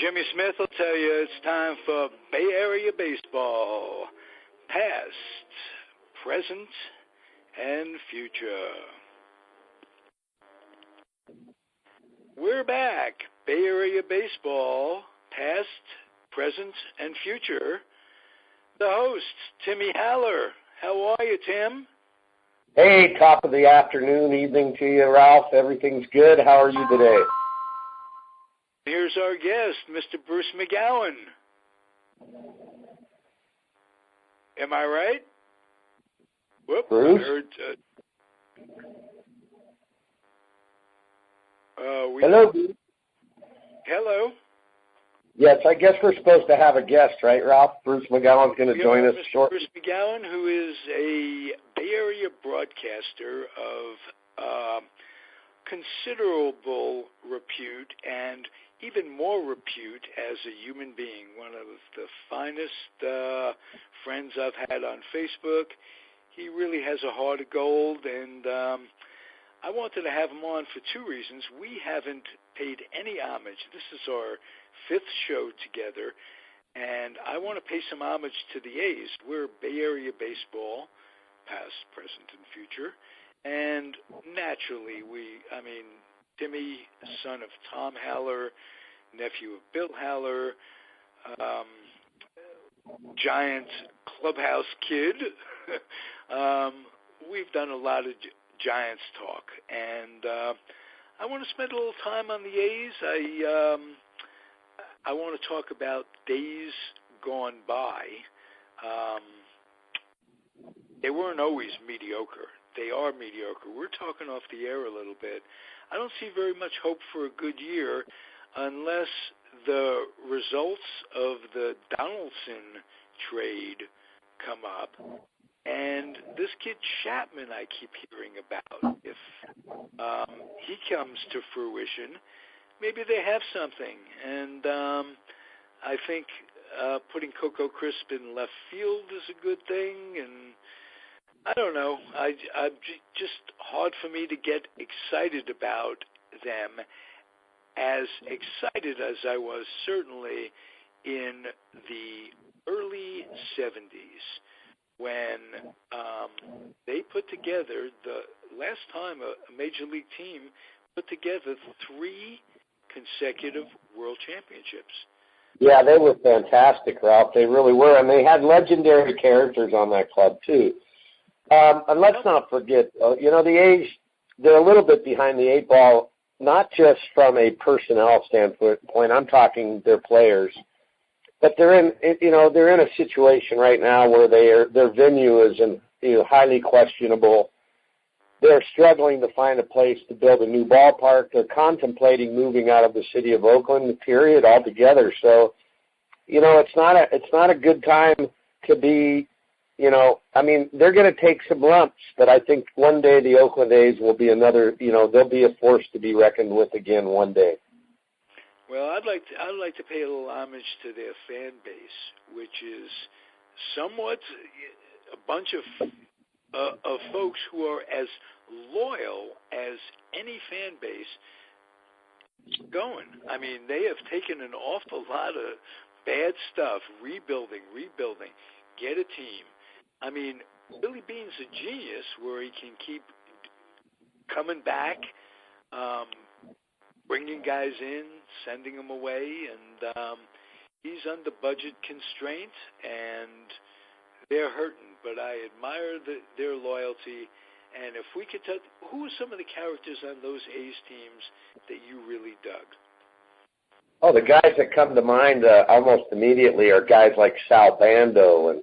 Jimmy Smith will tell you it's time for Bay Area baseball, past, present, and future. We're back. Bay Area baseball, past, present, and future. The host, Timmy Haller. How are you, Tim? Hey, top of the afternoon, evening to you, Ralph. Everything's good. How are you today? Here's our guest, Mr. Bruce McGowan. Am I right? Whoop, Bruce? I heard, Hello. Hello. Yes, I guess we're supposed to have a guest, right, Ralph? Bruce McGowan's going to join us shortly. Bruce McGowan, who is a Bay Area broadcaster of considerable repute and even more repute as a human being, one of the finest friends I've had on Facebook. He really has a heart of gold, and I wanted to have him on for two reasons. We haven't paid any homage. This is our fifth show together, and I want to pay some homage to the A's. We're Bay Area baseball, past, present, and future. And naturally, Timmy, son of Tom Haller, nephew of Bill Haller, giant clubhouse kid. We've done a lot of Giants talk, and I want to spend a little time on the A's. I want to talk about days gone by. They weren't always mediocre. They are mediocre. We're talking off the air a little bit. I don't see very much hope for a good year unless the results of the Donaldson trade come up. And this kid Chapman I keep hearing about, if he comes to fruition, maybe they have something. And I think putting Coco Crisp in left field is a good thing, and I don't know. I'm just hard for me to get excited about them, as excited as I was certainly in the early 70s when they put together, the last time a major league team put together 3 consecutive world championships. Yeah, they were fantastic, Ralph. They really were, and they had legendary characters on that club, too. And let's not forget, the A's, they're a little bit behind the 8 ball, not just from a personnel standpoint. I'm talking their players, but they're in a situation right now where their venue is highly questionable. They're struggling to find a place to build a new ballpark. They're contemplating moving out of the city of Oakland, period, altogether. So, it's not a good time to be. They're going to take some lumps, but I think one day the Oakland A's will be they'll be a force to be reckoned with again one day. Well, I'd like to pay a little homage to their fan base, which is somewhat a bunch of folks who are as loyal as any fan base going. I mean, they have taken an awful lot of bad stuff, rebuilding, get a team. I mean, Billy Beane's a genius where he can keep coming back, bringing guys in, sending them away, and he's under budget constraint, and they're hurting. But I admire their loyalty, and if we could touch, who are some of the characters on those A's teams that you really dug? Oh, the guys that come to mind almost immediately are guys like Sal Bando and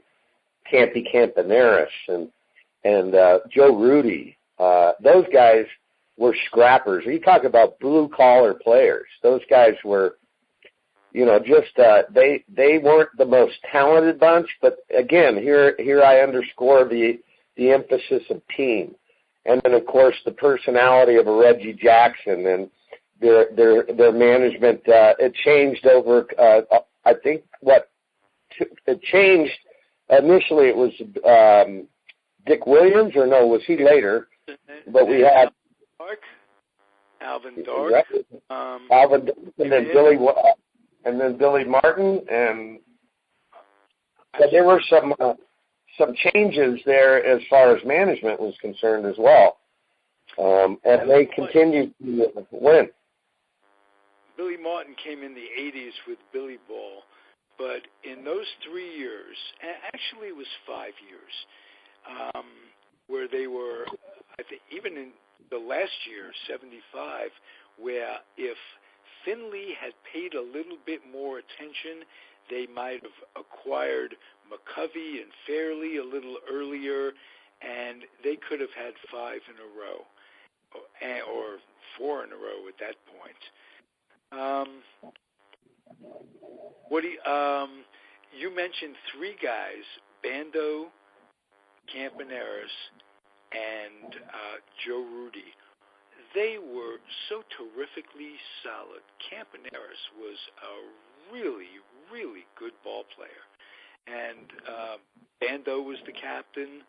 Campy Campaneris and Joe Rudy. Those guys were scrappers. You talk about blue-collar players. Those guys were, just they weren't the most talented bunch, but again, here I underscore the emphasis of team, and then of course the personality of a Reggie Jackson and their management. It changed over. I think it changed initially. It was Dick Williams, or no? Was he later? But we had Alvin Dark, Alvin, and then Billy Martin, and but there were some changes there as far as management was concerned as well, and they continued to win. Billy Martin came in the 80s with Billy Ball, but in those 3 years, actually it was 5 years, where they were, I think, even in the last year, 75, where if Finley had paid a little bit more attention, they might have acquired McCovey and Fairley a little earlier, and they could have had 5 in a row, or 4 in a row at that point. You mentioned 3 guys: Bando, Campaneris, and Joe Rudy. They were so terrifically solid. Campaneris was a really, really good ball player. And Bando was the captain,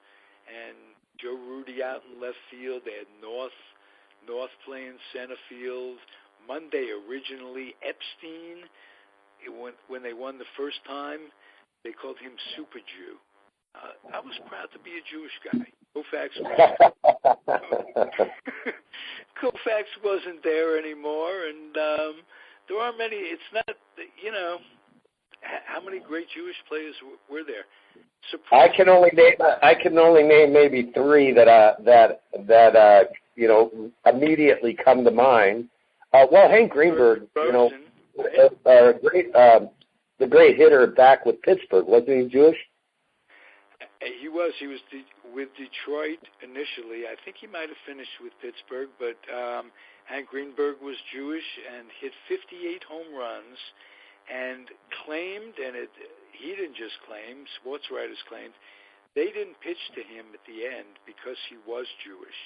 and Joe Rudy out in left field. They had North playing center field. Monday originally, Epstein, when they won the first time, they called him Super Jew. I was proud to be a Jewish guy. Koufax wasn't there anymore, and there aren't many. It's not, how many great Jewish players were there? I can only name maybe 3 that immediately come to mind. Well, Hank Greenberg, the great hitter back with Pittsburgh, wasn't he Jewish? He was. He was with Detroit initially. I think he might have finished with Pittsburgh, but Hank Greenberg was Jewish and hit 58 home runs and claimed, and he didn't just claim, sports writers claimed, they didn't pitch to him at the end because he was Jewish.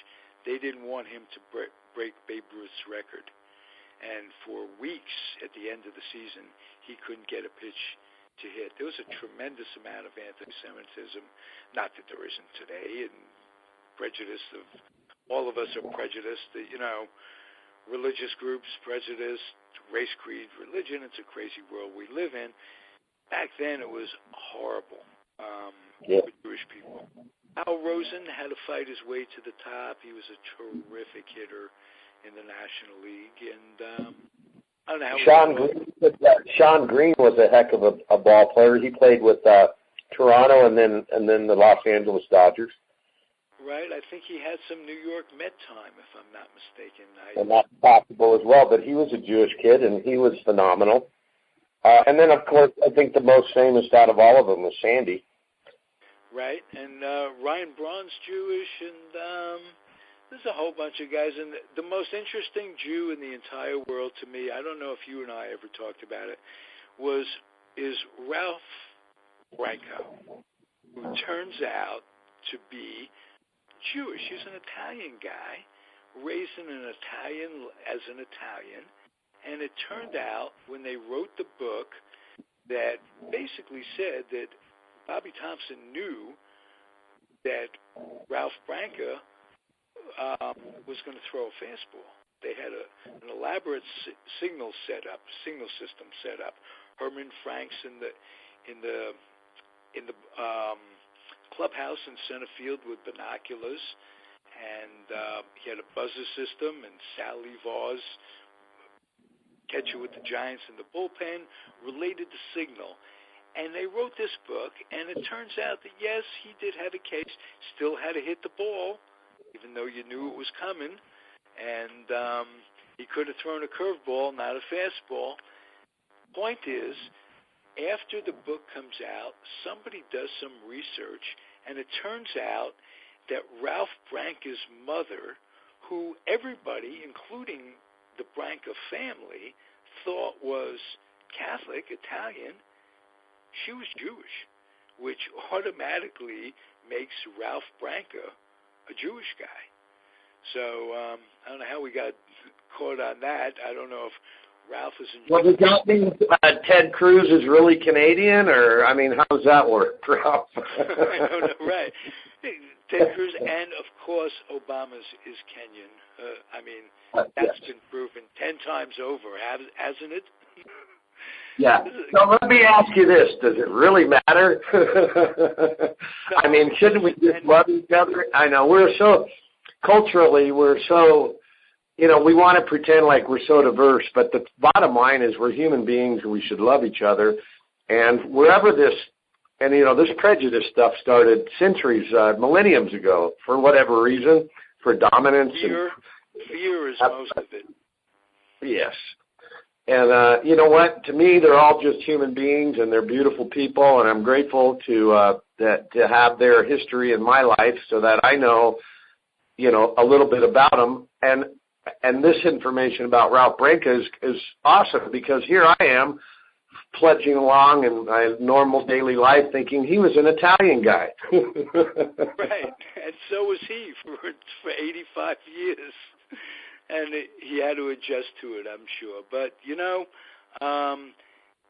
They didn't want him to break Babe Ruth's record. And for weeks at the end of the season, he couldn't get a pitch to hit. There was a tremendous amount of anti-Semitism, not that there isn't today, and prejudice all of us are prejudiced, religious groups, prejudiced, race, creed, religion. It's a crazy world we live in. Back then it was horrible for Jewish people. Al Rosen had to fight his way to the top. He was a terrific hitter in the National League, and I don't know how Sean Green was a heck of a ball player. He played with Toronto and then the Los Angeles Dodgers. Right, I think he had some New York Met time, if I'm not mistaken. And that's possible as well, but he was a Jewish kid, and he was phenomenal. And then, of course, I think the most famous out of all of them was Sandy. Right, and Ryan Braun's Jewish, and there's a whole bunch of guys. And the most interesting Jew in the entire world to me, I don't know if you and I ever talked about it, is Ralph Tyko, who turns out to be Jewish. He's an Italian guy, raised as an Italian, and it turned out when they wrote the book that basically said that Bobby Thompson knew that Ralph Branca was going to throw a fastball. They had an elaborate signal system set up. Herman Franks in the clubhouse in center field with binoculars, and he had a buzzer system, and Sally Vaugh's catcher with the Giants in the bullpen related the signal. And they wrote this book, and it turns out that, yes, he did have a case, still had to hit the ball, even though you knew it was coming, and he could have thrown a curveball, not a fastball. Point is, after the book comes out, somebody does some research, and it turns out that Ralph Branca's mother, who everybody, including the Branca family, thought was Catholic, Italian. She was Jewish, which automatically makes Ralph Branca a Jewish guy. So I don't know how we got caught on that. I don't know if Ralph is in. Well, does that mean Ted Cruz is really Canadian, or I mean, how does that work, Ralph? I don't know, right? Ted Cruz, and of course Obama's is Kenyan. I mean, that's been proven 10 times over, hasn't it? Yeah. So let me ask you this: does it really matter? I mean, shouldn't we just love each other? I know culturally we're so. We want to pretend like we're so diverse, but the bottom line is we're human beings and we should love each other. And wherever this prejudice stuff started centuries, millenniums ago, for whatever reason, for dominance. Fear is most of it. Yes. And you know what? To me, they're all just human beings, and they're beautiful people, and I'm grateful to have their history in my life so that I know, a little bit about them. And this information about Ralph Branca is awesome, because here I am pledging along in my normal daily life thinking he was an Italian guy. Right, and so was he for 85 years. And he had to adjust to it, I'm sure. But,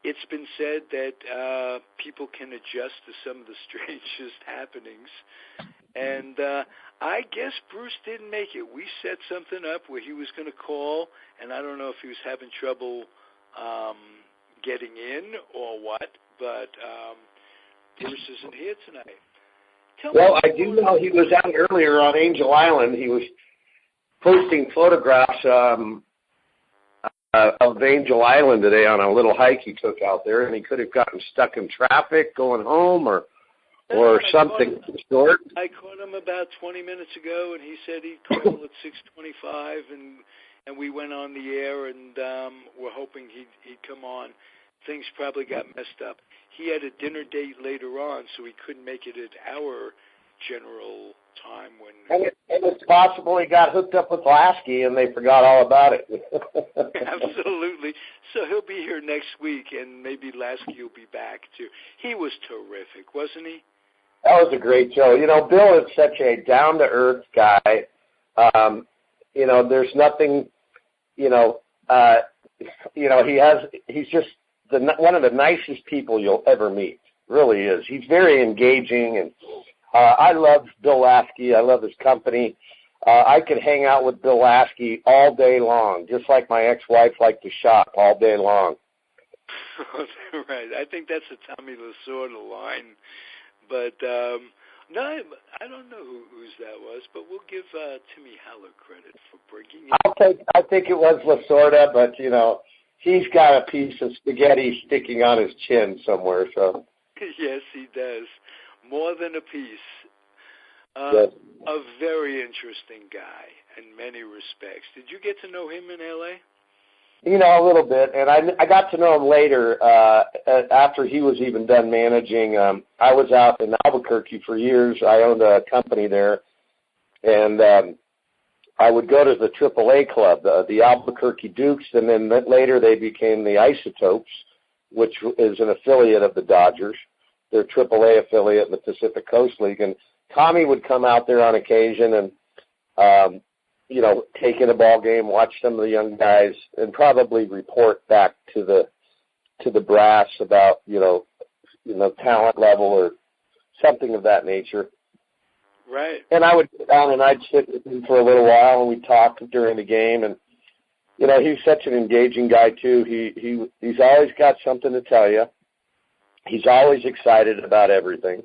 it's been said that people can adjust to some of the strangest happenings. And I guess Bruce didn't make it. We set something up where he was going to call, and I don't know if he was having trouble getting in or what, but Bruce isn't here tonight. I do know he was out earlier on Angel Island. He was posting photographs of Angel Island today on a little hike he took out there, and he could have gotten stuck in traffic going home or something of the sort. I caught him about 20 minutes ago, and he said he'd call at 6:25, and we went on the air, and we're hoping he'd come on. Things probably got messed up. He had a dinner date later on, so he couldn't make it at our general time. And it's possible he got hooked up with Lasky, and they forgot all about it. Absolutely. So he'll be here next week, and maybe Lasky will be back, too. He was terrific, wasn't he? That was a great show. Bill is such a down-to-earth guy. There's nothing, he's just one of the nicest people you'll ever meet. Really is. He's very engaging, and I love Bill Lasky. I love his company. I could hang out with Bill Lasky all day long, just like my ex-wife liked to shop all day long. Right. I think that's a Tommy Lasorda line. But, no, I don't know whose that was, but we'll give Timmy Haller credit for bringing it. I think it was Lasorda, but, he's got a piece of spaghetti sticking on his chin somewhere. So yes, he does. More than a piece. Yes. A very interesting guy in many respects. Did you get to know him in L.A.? A little bit, and I got to know him later after he was even done managing. I was out in Albuquerque for years. I owned a company there, and I would go to the AAA club, the Albuquerque Dukes, and then later they became the Isotopes, which is an affiliate of the Dodgers. Their AAA affiliate in the Pacific Coast League. And Tommy would come out there on occasion and, take in a ball game, watch some of the young guys, and probably report back to the brass about, talent level or something of that nature. Right. And I would sit down and I'd sit with him for a little while, and we'd talk during the game. And, he's such an engaging guy, too. He's always got something to tell you. He's always excited about everything.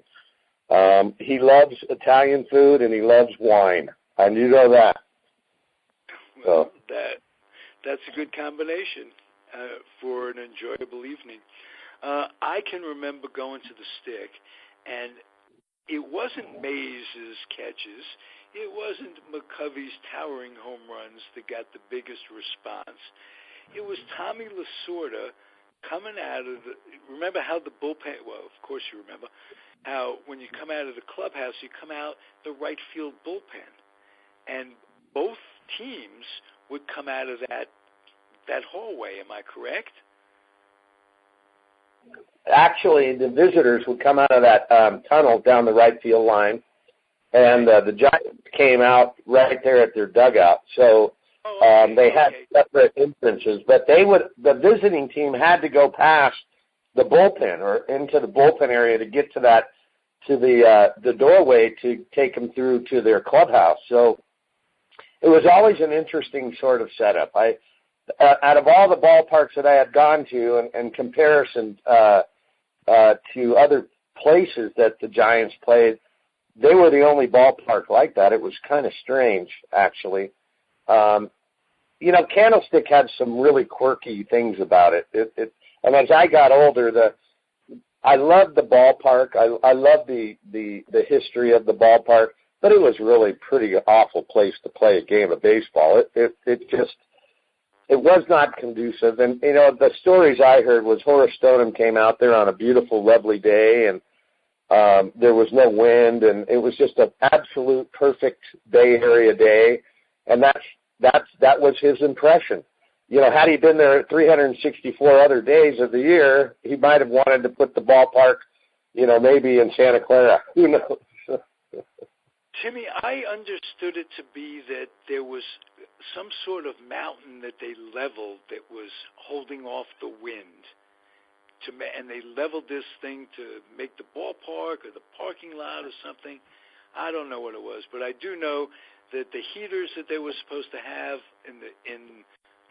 He loves Italian food, and he loves wine. I do know that. Well, that's a good combination for an enjoyable evening. I can remember going to the Stick, and it wasn't Mays' catches. It wasn't McCovey's towering home runs that got the biggest response. It was Tommy Lasorda coming out of remember how the bullpen, well, of course you remember, how when you come out of the clubhouse, you come out the right field bullpen. And both teams would come out of that hallway, am I correct? actually the visitors would come out of that tunnel down the right field line, and the Giants came out right there at their dugout. So they had separate entrances, but the visiting team had to go past the bullpen or into the bullpen area to get to the doorway to take them through to their clubhouse. So it was always an interesting sort of setup. Out of all the ballparks that I had gone to, in comparison to other places that the Giants played, they were the only ballpark like that. It was kind of strange, actually. Candlestick had some really quirky things about it. And as I got older, I loved the ballpark. I loved the history of the ballpark, but it was really a pretty awful place to play a game of baseball. It was not conducive. And, the stories I heard was Horace Stoneham came out there on a beautiful, lovely day, and there was no wind, and it was just an absolute perfect Bay Area day, and that was his impression. Had he been there 364 other days of the year, he might have wanted to put the ballpark, maybe in Santa Clara. Who knows? Timmy, I understood it to be that there was some sort of mountain that they leveled that was holding off the wind. And they leveled this thing to make the ballpark or the parking lot or something. I don't know what it was, but I do know that the heaters that they were supposed to have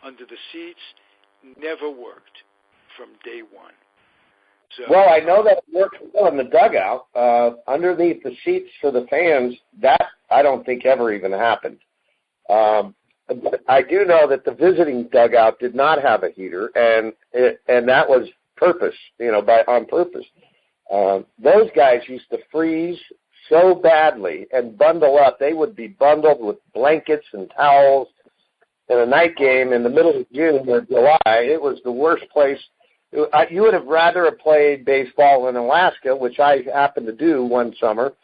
under the seats never worked from day one. So, well, I know that it worked well in the dugout. Underneath the seats for the fans, that I don't think ever even happened. I do know that the visiting dugout did not have a heater, and that was purpose, on purpose. Those guys used to freeze so badly and bundle up. They would be bundled with blankets and towels in a night game in the middle of June or July. It was the worst place. You would have rather have played baseball in Alaska, which I happened to do one summer.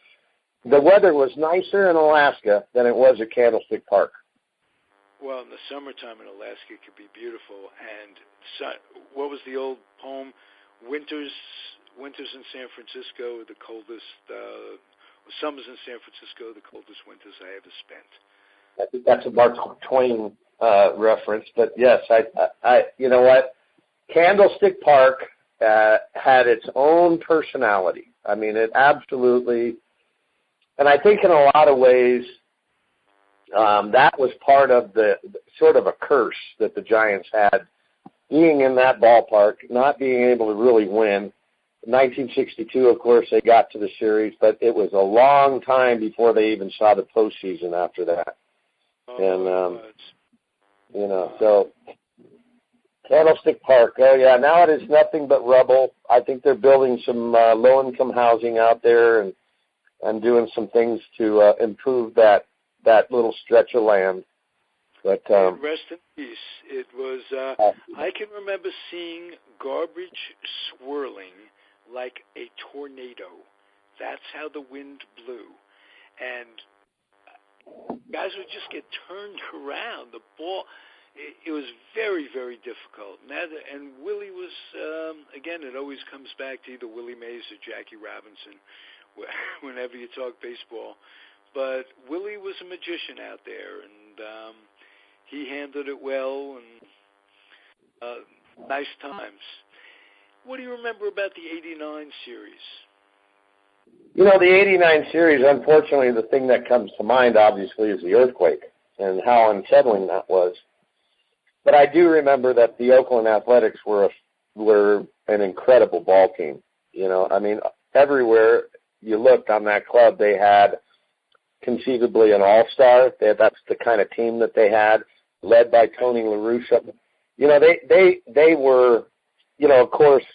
The weather was nicer in Alaska than it was at Candlestick Park. Well, in the summertime in Alaska, it could be beautiful. And what was the old poem? Winters in San Francisco, the coldest. Summers in San Francisco, the coldest winters I ever spent. I think that's a Mark Twain reference, but yes, I you know what? Candlestick Park had its own personality. I mean, it absolutely, and I think in a lot of ways, that was part of the sort of a curse that the Giants had, being in that ballpark, not being able to really win. In 1962, of course, they got to the series, but it was a long time before they even saw the postseason after that. So Candlestick Park, oh yeah, now it is nothing but rubble. I think they're building some low-income housing out there and doing some things to improve that little stretch of land. But rest in peace. It was. I can remember seeing garbage swirling like a tornado. That's how the wind blew, and guys would just get turned around. The ball. It was very, very difficult. And Willie was, again, it always comes back to either Willie Mays or Jackie Robinson whenever you talk baseball. But Willie was a magician out there, and he handled it well, and nice times. What do you remember about the 89 series? The 89 series, unfortunately, the thing that comes to mind, obviously, is the earthquake and how unsettling that was. But I do remember that the Oakland Athletics were an incredible ball team. Everywhere you looked on that club, they had conceivably an all-star. That's the kind of team that they had, led by Tony La Russa. They were, of course,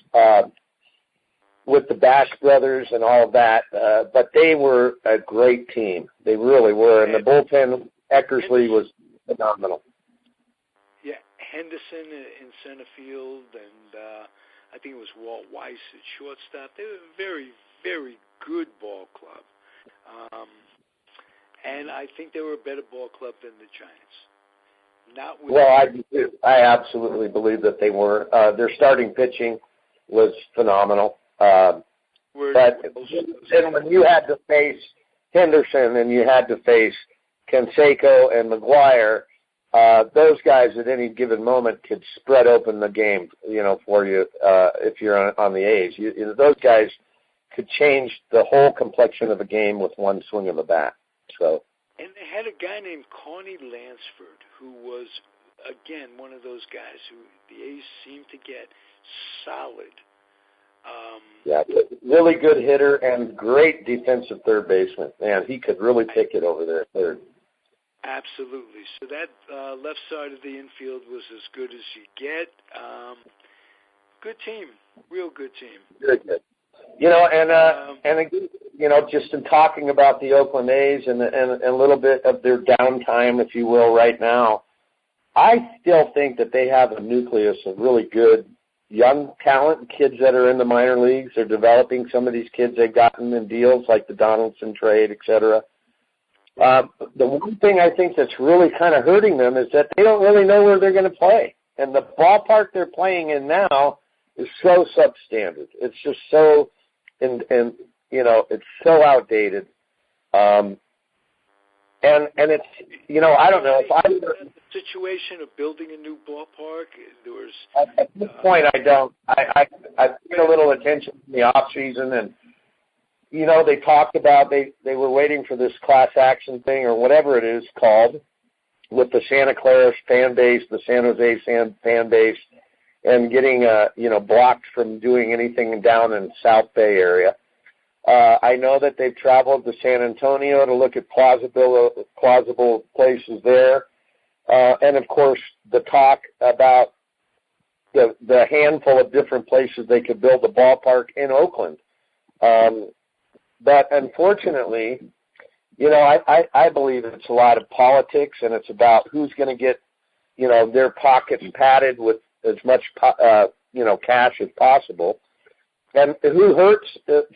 with the Bash brothers and all of that, but they were a great team. They really were. And the bullpen, Eckersley was phenomenal. Yeah, Henderson in center field, and I think it was Walt Weiss at shortstop. They were a very, very good ball club. And I think they were a better ball club than the Giants. I absolutely believe that they were. Their starting pitching, was phenomenal. But then when you had to face Henderson and you had to face Canseco and McGuire, those guys at any given moment could spread open the game, for you if you're on the A's. Those guys could change the whole complexion of a game with one swing of a bat. So. And they had a guy named Carney Lansford who was, again, one of those guys who the A's seemed to get solid. Really good hitter and great defensive third baseman. Man, he could really pick it over there at third. Absolutely. So that left side of the infield was as good as you get. Good team, real good team. Very good. And just in talking about the Oakland A's and a little bit of their downtime, if you will, right now, I still think that they have a nucleus of really good young talent, kids that are in the minor leagues. They're developing some of these kids they've gotten in deals like the Donaldson trade, et cetera. The one thing I think that's really kind of hurting them is that they don't really know where they're going to play. And the ballpark they're playing in now is so substandard. It's just so, it's so outdated. And it's, I don't know if I were the situation of building a new ballpark. There was at this point I don't. I paid a little attention in the off season, and they talked about they were waiting for this class action thing or whatever it is called with the Santa Clara fan base, the San Jose fan base, and getting blocked from doing anything down in South Bay area. I know that they've traveled to San Antonio to look at plausible places there. And, of course, the talk about the handful of different places they could build a ballpark in Oakland. But, unfortunately, I believe it's a lot of politics, and it's about who's going to get, their pockets padded with as much, cash as possible. And who hurts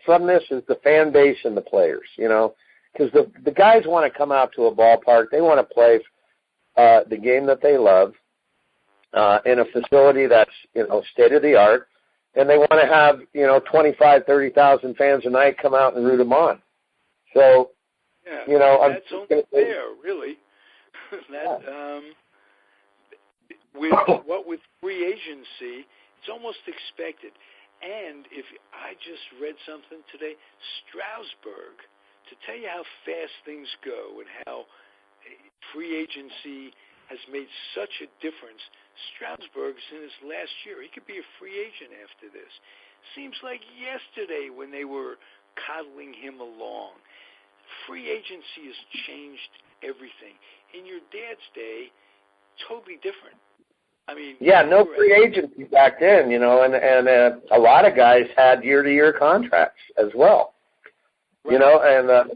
from this is the fan base and the players, because the guys want to come out to a ballpark. They want to play the game that they love in a facility that's, state of the art, and they want to have, 25, 30,000 fans a night come out and root them on. So, that's only fair, really. With free agency, it's almost expected. And if I just read something today, Strasburg, to tell you how fast things go and how free agency has made such a difference, Strasburg's in his last year. He could be a free agent after this. Seems like yesterday when they were coddling him along. Free agency has changed everything. In your dad's day, totally different. I mean, no free agency back then, and a lot of guys had year-to-year contracts as well, right.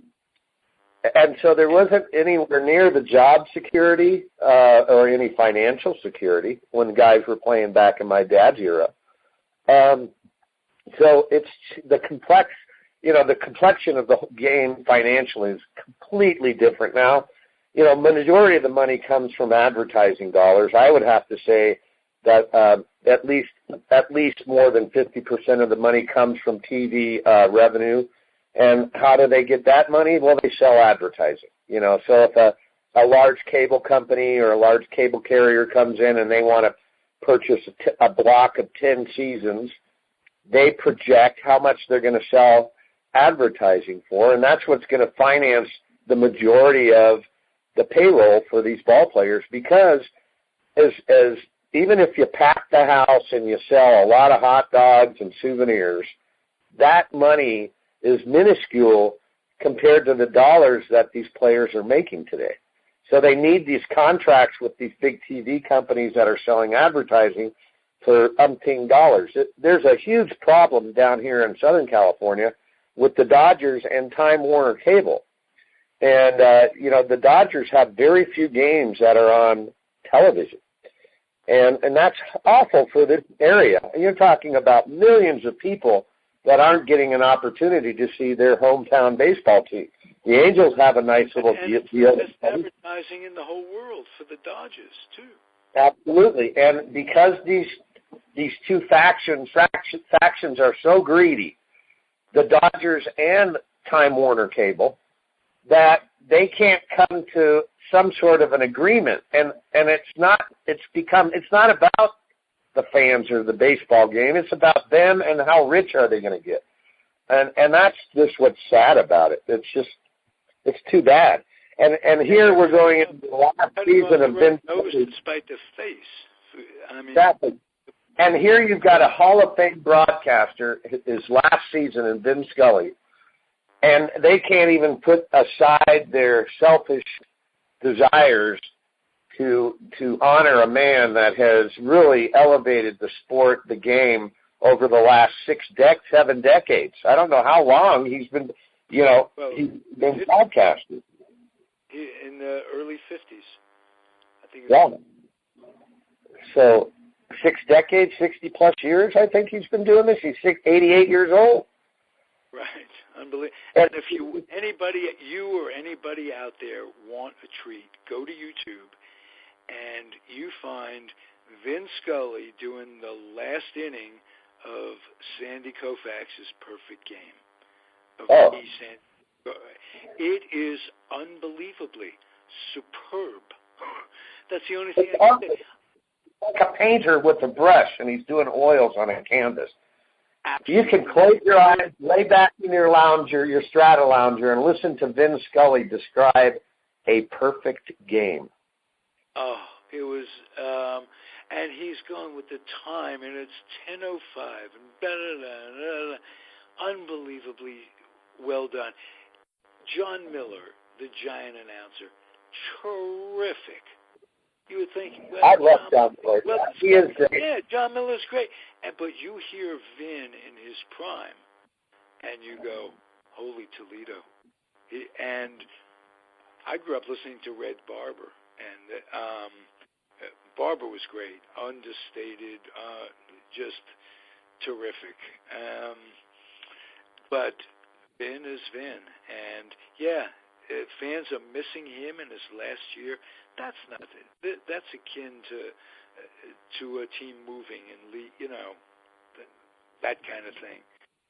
And so there wasn't anywhere near the job security or any financial security when guys were playing back in my dad's era. So it's the complexion of the game financially is completely different now. Majority of the money comes from advertising dollars. I would have to say that at least more than 50% of the money comes from TV revenue. And how do they get that money? Well, they sell advertising. So if a large cable company or a large cable carrier comes in and they want to purchase a block of 10 seasons, they project how much they're going to sell advertising for, and that's what's going to finance the majority of the payroll for these ball players, because as even if you pack the house and you sell a lot of hot dogs and souvenirs, that money is minuscule compared to the dollars that these players are making today. So they need these contracts with these big TV companies that are selling advertising for umpteen dollars. There's a huge problem down here in Southern California with the Dodgers and Time Warner Cable. And, the Dodgers have very few games that are on television. And that's awful for this area. You're talking about millions of people that aren't getting an opportunity to see their hometown baseball team. The Angels have a nice little deal. It's advertising in the whole world for the Dodgers, too. Absolutely. And because these these two factions are so greedy, the Dodgers and Time Warner Cable, that they can't come to some sort of an agreement. And it's not about the fans or the baseball game. It's about them and how rich are they going to get. And that's just what's sad about it. It's too bad. And here we're going into the last season of Vin Scully. Despite the face. I mean, exactly. And here you've got a Hall of Fame broadcaster, his last season in Vin Scully, and they can't even put aside their selfish desires to honor a man that has really elevated the sport, the game, over the last 7 decades. I don't know how long he's been, he's been broadcasting. In the early 50s, I think. Yeah. So 6 decades, 60-plus years, I think he's been doing this. He's 88 years old. Right. Unbelievable. And if you or anybody out there want a treat, go to YouTube and you find Vin Scully doing the last inning of Sandy Koufax's perfect game. It is unbelievably superb. That's the only thing I can say. Like a painter with a brush, and he's doing oils on a canvas. Absolutely. You can close your eyes, lay back in your lounger, your Strata lounger, and listen to Vin Scully describe a perfect game. Oh, it was, and he's going with the time, and it's 10:05, and da-da-da-da-da. Unbelievably well done. John Miller, the Giant announcer, terrific. You would think, I love John Miller. He is great. Yeah, John Miller's great. But you hear Vin in his prime, and you go, holy Toledo. And I grew up listening to Red Barber, and Barber was great, understated, just terrific. But Vin is Vin, and yeah, fans are missing him in his last year. That's nothing. That's akin to a team moving and that kind of thing.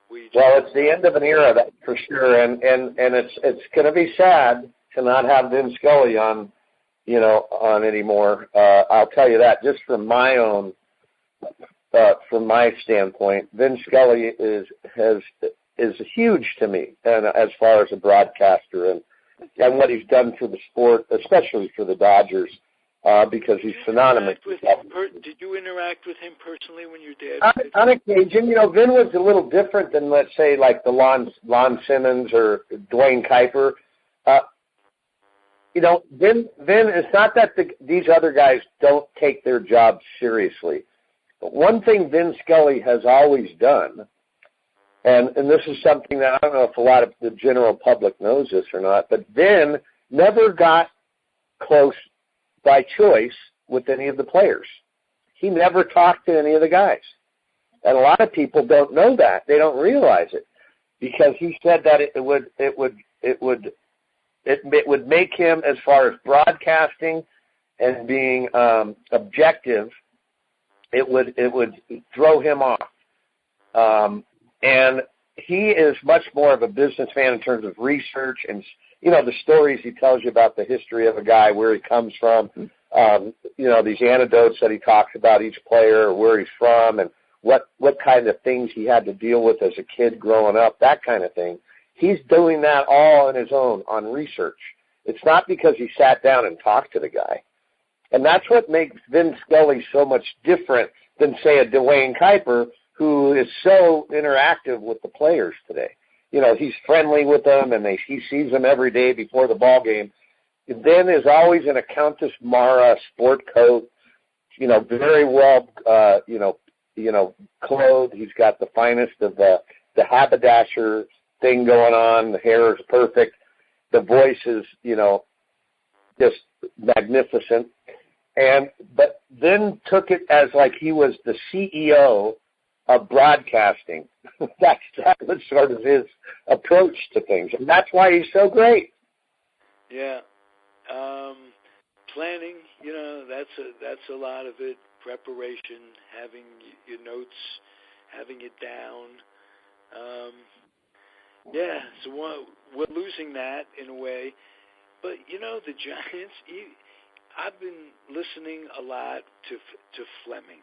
Well, it's the end of an era, that's for sure, and it's going to be sad to not have Vin Scully on anymore. I'll tell you that just from my own, from my standpoint, Vin Scully is huge to me, and as far as a broadcaster and what he's done for the sport, especially for the Dodgers, because he's synonymous. Did you interact with him personally when your dad? On occasion, Vin was a little different than, let's say, like the Lon Simmons or Dwayne Kuiper. Vin, it's not that these other guys don't take their job seriously. But one thing Vin Scully has always done, and this is something that I don't know if a lot of the general public knows this or not, but Vin never got close by choice with any of the players. He never talked to any of the guys. And a lot of people don't know that. They don't realize it. Because he said that it would make him, as far as broadcasting and being objective, it would throw him off. And he is much more of a businessman in terms of research and, the stories he tells you about the history of a guy, where he comes from, these anecdotes that he talks about each player, where he's from, and what kind of things he had to deal with as a kid growing up, that kind of thing. He's doing that all on his own on research. It's not because he sat down and talked to the guy. And that's what makes Vin Scully so much different than, say, a Dwayne Kuiper, who is so interactive with the players today. He's friendly with them, and he sees them every day before the ball game. Vin is always in a Countess Mara sport coat, very well, clothed. He's got the finest of the haberdasher thing going on. The hair is perfect. The voice is, just magnificent. But Vin took it as like he was the CEO of broadcasting. That was sort of his approach to things, and that's why he's so great. Yeah, planning, that's a lot of it. preparation, having your notes, having it down. So we're losing that in a way. But, the Giants, I've been listening a lot to Fleming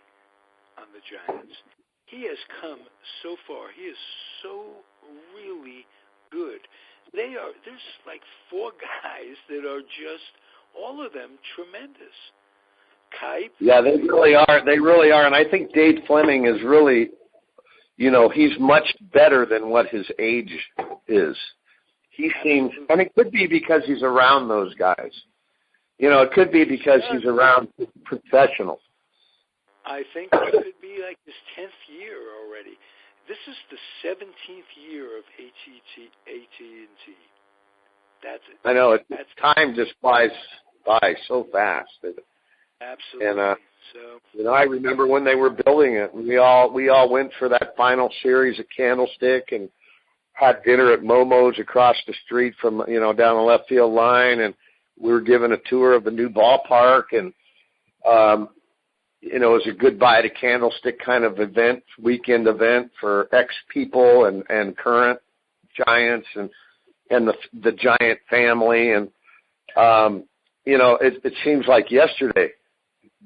on the Giants. He has come so far. He is so really good. There's like 4 guys that are just, all of them, tremendous. Kipe. Yeah, they really are. They really are. And I think Dave Fleming is really, he's much better than what his age is. He seems, and it could be because he's around those guys. It could be because he's around professionals. I think it could be like his 10th year already. This is the 17th year of AT&T. That's it. I know. Time just flies by so fast. Absolutely. And I remember when they were building it. We all went for that final series at Candlestick and had dinner at Momo's across the street from down the left field line, and we were given a tour of the new ballpark, and it was a goodbye to Candlestick kind of event, weekend event for ex-people and current Giants and the Giant family. And, it seems like yesterday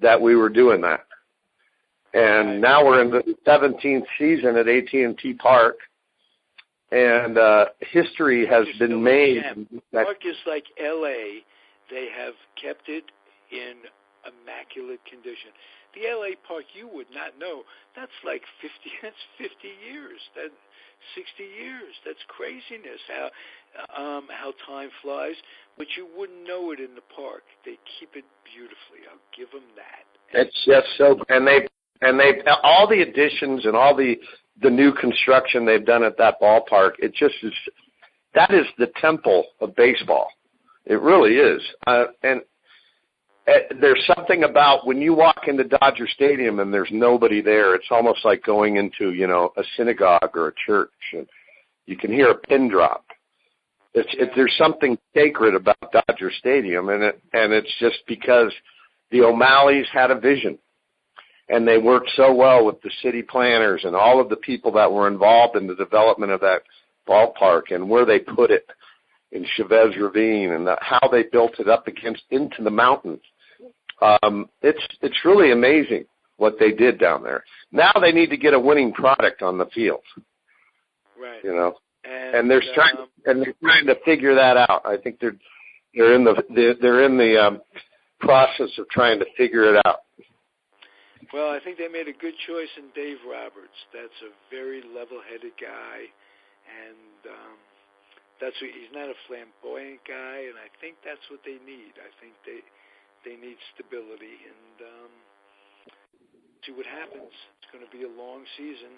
that we were doing that. And now we're in the 17th season at AT&T Park, and history has been made. Park is like L.A. They have kept it in immaculate condition. The L.A. Park, you would not know. That's like 50 years. That's 60 years. That's craziness. How time flies. But you wouldn't know it in the park. They keep it beautifully. I'll give them that. It's just so, and they've all the additions and all the new construction they've done at that ballpark. It just is. That is the temple of baseball. It really is. And there's something about when you walk into Dodger Stadium and there's nobody there. It's almost like going into a synagogue or a church, and you can hear a pin drop. There's something sacred about Dodger Stadium, and it's just because the O'Malleys had a vision, and they worked so well with the city planners and all of the people that were involved in the development of that ballpark and where they put it in Chavez Ravine and how they built it up into the mountains. It's really amazing what they did down there. Now they need to get a winning product on the field. Right. And they're trying to figure that out. I think they're in the process of trying to figure it out. Well, I think they made a good choice in Dave Roberts. That's a very level-headed guy, and he's not a flamboyant guy, and I think that's what they need. I think they need stability, and see what happens. It's going to be a long season.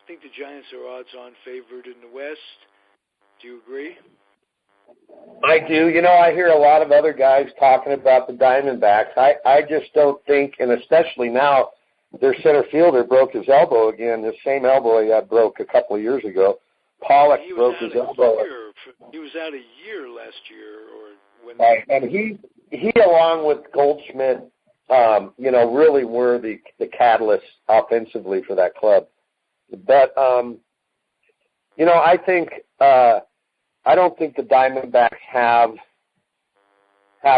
I think the Giants are odds-on favored in the West. Do you agree? I do. I hear a lot of other guys talking about the Diamondbacks. I just don't think, and especially now, their center fielder broke his elbow again, the same elbow he had broke a couple of years ago. Pollock broke his elbow. He was out a year last year. Right, and he along with Goldschmidt, really were the catalysts offensively for that club. But, I think I don't think the Diamondbacks have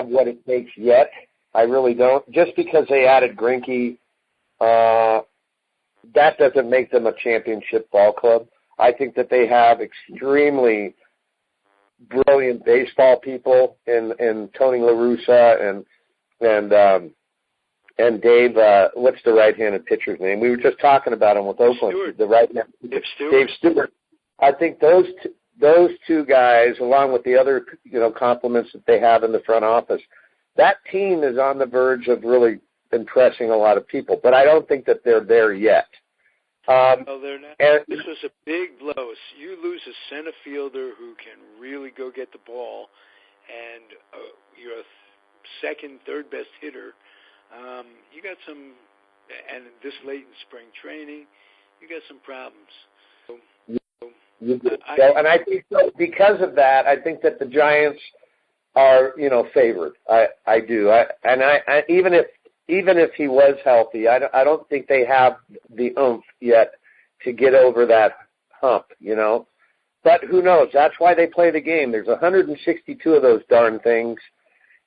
what it takes yet. I really don't. Just because they added Greinke, that doesn't make them a championship ball club. I think that they have extremely brilliant baseball people in Tony La Russa and Dave. What's the right-handed pitcher's name? We were just talking about him with Oakland. Stewart. The right-handed Dave Stewart. I think those two guys, along with the other compliments that they have in the front office, that team is on the verge of really impressing a lot of people. But I don't think that they're there yet. No, they're not. This was a big blow. You lose a center fielder who can really go get the ball, and you're a second, third best hitter. You got some, and this late in spring training, you got some problems. And I think because of that, I think that the Giants are, favored. I do. I even if even if he was healthy, I don't think they have the oomph yet to get over that hump, you know. But who knows? That's why they play the game. There's 162 of those darn things,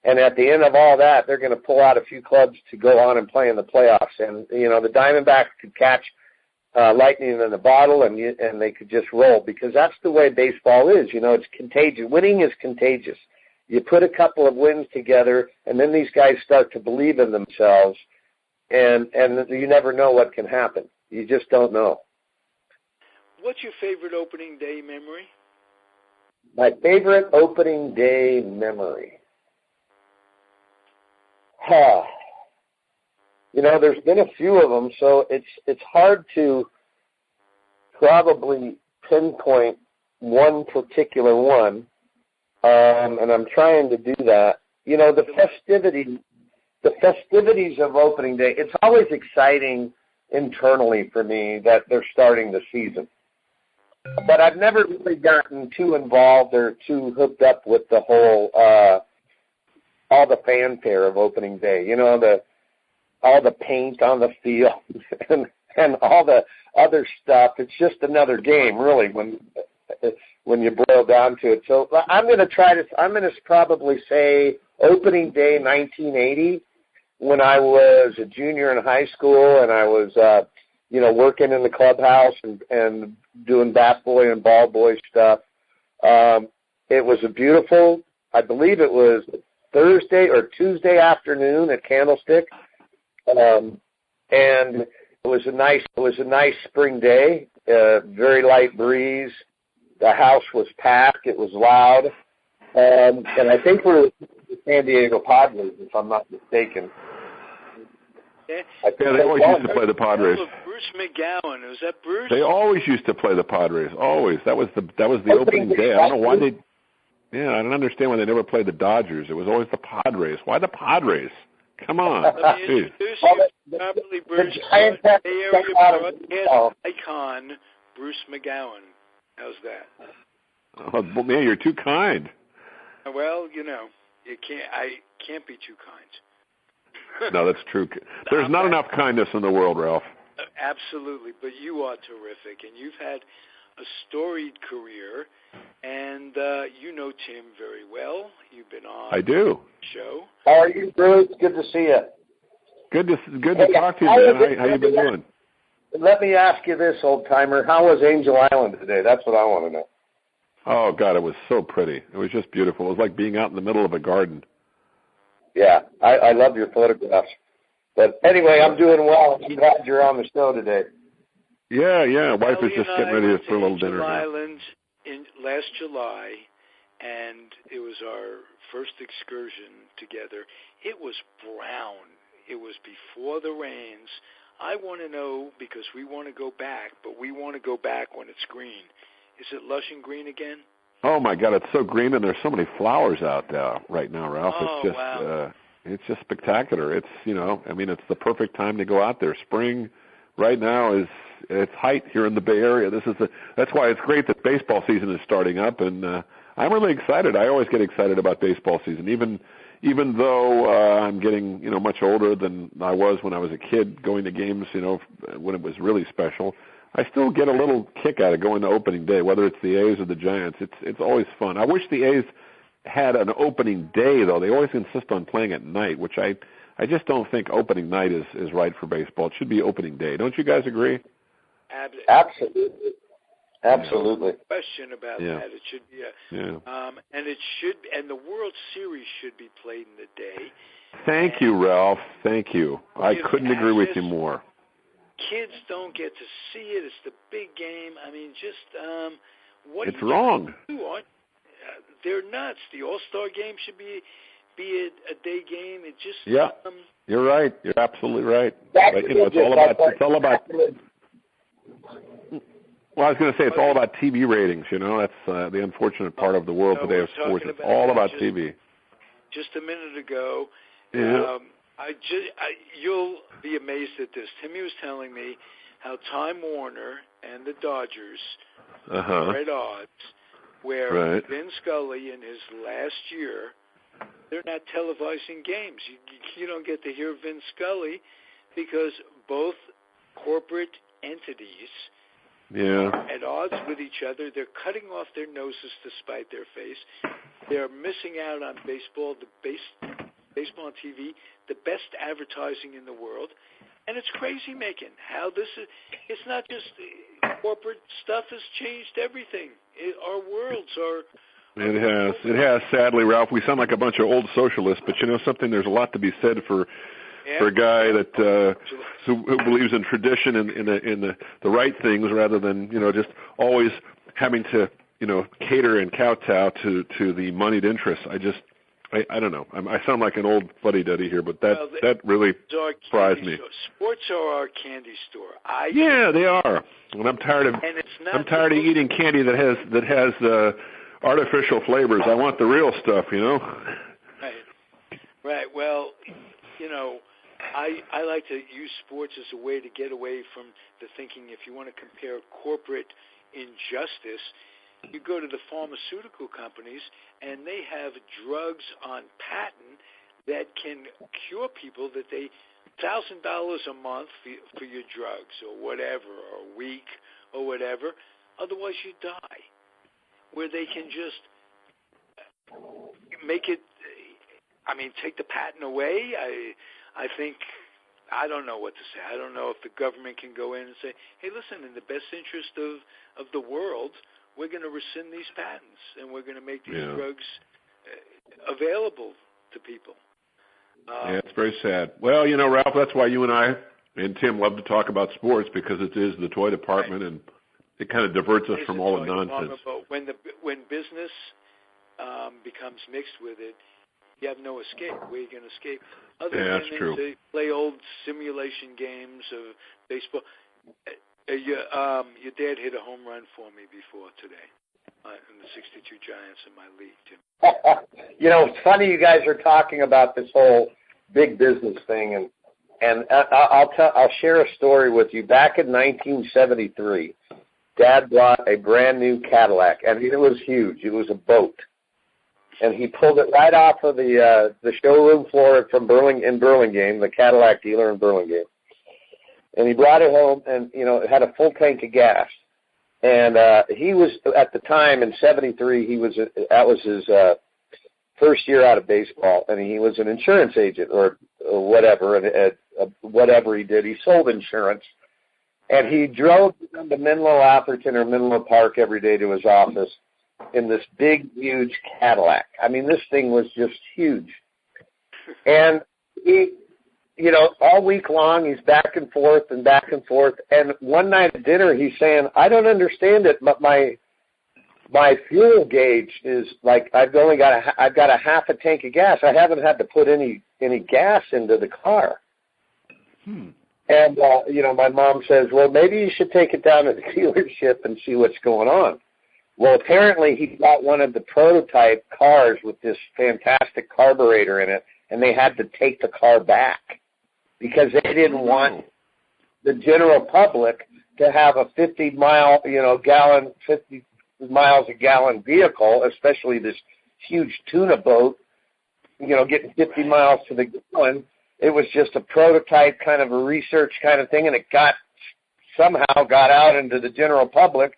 and at the end of all that, they're going to pull out a few clubs to go on and play in the playoffs. And, you know, the Diamondbacks could catch lightning in a bottle, and they could just roll, because that's the way baseball is. You know, it's contagious. Winning is contagious. You put a couple of wins together, and then these guys start to believe in themselves, and you never know what can happen. You just don't know. What's your favorite opening day memory? My favorite opening day memory. You know, there's been a few of them, so it's hard to probably pinpoint one particular one, and I'm trying to do that. You know, the festivities of opening day, it's always exciting internally for me that they're starting the season. But I've never really gotten too involved or too hooked up with the whole, all the fanfare of opening day. You know, all the paint on the field and all the other stuff. It's just another game, really, when you boil down to it. So I'm going to probably say opening day 1980, when I was a junior in high school, and I was, you know, working in the clubhouse and doing bat boy and ball boy stuff. It was a beautiful, I believe it was Thursday or Tuesday afternoon at Candlestick, and it was a nice spring day, very light breeze. The house was packed. It was loud, and I think we're the San Diego Padres, if I'm not mistaken. Yeah, they always used to play the Padres. Bruce McGowan, was that Bruce? They always used to play the Padres. Always. That was the opening day. I don't know why they. Yeah, I don't understand why they never played the Dodgers. It was always the Padres. Why the Padres? Come on. Let me introduce you properly, Bruce. Bay Area broadcast icon, Bruce McGowan. How's that? Oh, man, you're too kind. Well, you know, I can't be too kind. No, that's true. There's not enough kindness in the world, Ralph. Absolutely, but you are terrific, and you've had a storied career, and you know Tim very well. You've been on I do. the show. How are you, Bruce? Good to see you. Good to talk to you, man. How you been doing? Let me ask you this, old-timer. How was Angel Island today? That's what I want to know. Oh, God, it was so pretty. It was just beautiful. It was like being out in the middle of a garden. Yeah, I love your photographs. But anyway, I'm doing well. I'm glad you're on the show today. Yeah. Wife is just getting ready for a little Angel dinner. Island in last July, and it was our first excursion together. It was brown. It was before the rains. I want to know, because we want to go back, but we want to go back when it's green. Is it lush and green again? Oh my God, it's so green, and there's so many flowers out there right now, Ralph. Wow. It's just spectacular. It's, you know, I mean, it's the perfect time to go out there. Spring right now is its height here in the Bay Area. That's why it's great that baseball season is starting up, and I'm really excited. I always get excited about baseball season, even though I'm getting, you know, much older than I was when I was a kid going to games, you know, when it was really special. I still get a little kick out of going to opening day, whether it's the A's or the Giants. It's always fun. I wish the A's had an opening day, though. They always insist on playing at night, which I just don't think opening night is right for baseball. It should be opening day. Don't you guys agree? Absolutely. Absolutely. No question about that. It should be and the World Series should be played in the day. Thank you, Ralph. Thank you. I couldn't agree with you more. Kids don't get to see it. It's the big game. I mean, just what it's wrong. They're nuts. The All-Star game should be a day game. It just you're right. You're absolutely right. But, you know, it's all about. Well, I was going to say it's all about TV ratings. You know, that's the unfortunate part of the world today of sports. It's all about TV. Just a minute ago, yeah. You'll be amazed at this. Timmy was telling me how Time Warner and the Dodgers are at odds, where Vin Scully in his last year they're not televising games. You don't get to hear Vince Scully because both corporate entities are at odds with each other. They're cutting off their noses to spite their face. They're missing out on baseball, baseball on TV, the best advertising in the world. And it's crazy making how this is. It's not just corporate stuff has changed everything. Our worlds are. It has. Sadly, Ralph, we sound like a bunch of old socialists, but you know something. There's a lot to be said for a guy that who believes in tradition and in the right things rather than just always having to cater and kowtow to the moneyed interests. I don't know. I sound like an old fuddy-duddy here, but that really surprised me. Sports are our candy store. They are. And I'm tired of eating candy that has artificial flavors. I want the real stuff, Right. Well, I like to use sports as a way to get away from the thinking. If you want to compare corporate injustice, you go to the pharmaceutical companies, and they have drugs on patent that can cure people that they $1,000 a month for your drugs or whatever, or a week or whatever. Otherwise, you die. Where they can just make it. Take the patent away. I think. I don't know what to say. I don't know if the government can go in and say, "Hey, listen, in the best interest of the world, we're going to rescind these patents, and we're going to make these drugs available to people." It's very sad. Well, Ralph, that's why you and I and Tim love to talk about sports, because it is the toy department, and it kind of diverts us from all the nonsense. When business becomes mixed with it, you have no escape. Where are you going to escape? Other than to play old simulation games of baseball. Your dad hit a home run for me before today in the 62 Giants in my league, Tim. It's funny you guys are talking about this whole big business thing, and I'll share a story with you. Back in 1973, Dad bought a brand new Cadillac, and it was huge. It was a boat, and he pulled it right off of the showroom floor in Burlingame, the Cadillac dealer in Burlingame. And he brought it home, and it had a full tank of gas. And he was at the time in '73. That was his first year out of baseball, and he was an insurance agent or whatever. And whatever he did, he sold insurance. And he drove down to Menlo Atherton or Menlo Park every day to his office in this big, huge Cadillac. This thing was just huge. And he, all week long, he's back and forth. And one night at dinner, he's saying, "I don't understand it, but my fuel gauge is like I've got a half a tank of gas. I haven't had to put any gas into the car." And, my mom says, "Well, maybe you should take it down to the dealership and see what's going on." Well, apparently he bought one of the prototype cars with this fantastic carburetor in it, and they had to take the car back because they didn't want the general public to have a 50 miles a gallon vehicle, especially this huge tuna boat, getting 50 miles to the gallon. It was just a prototype kind of a research kind of thing, and it somehow got out into the general public,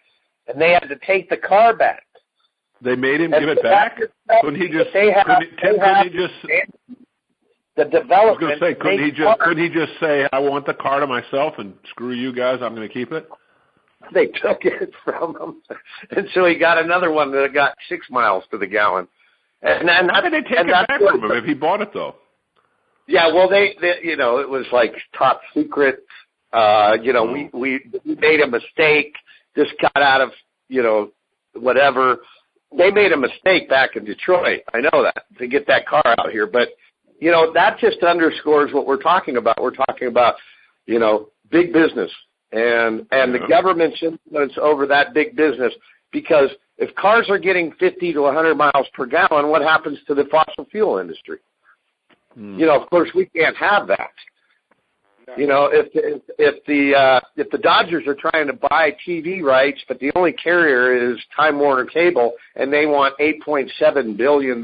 and they had to take the car back. They made him give it back? Couldn't he just the development? I was going to say, couldn't he just say, "I want the car to myself, and screw you guys, I'm going to keep it"? They took it from him, and so he got another one that got 6 miles to the gallon. And then how did they take it back from him if he bought it though? Yeah, well, they it was like top secret. We made a mistake. This got out of whatever. They made a mistake back in Detroit. I know that, to get that car out here, but that just underscores what we're talking about. We're talking about big business and the government's influence over that big business, because if cars are getting 50 to 100 miles per gallon, what happens to the fossil fuel industry? Of course, we can't have that. If the Dodgers are trying to buy TV rights, but the only carrier is Time Warner Cable, and they want $8.7 billion,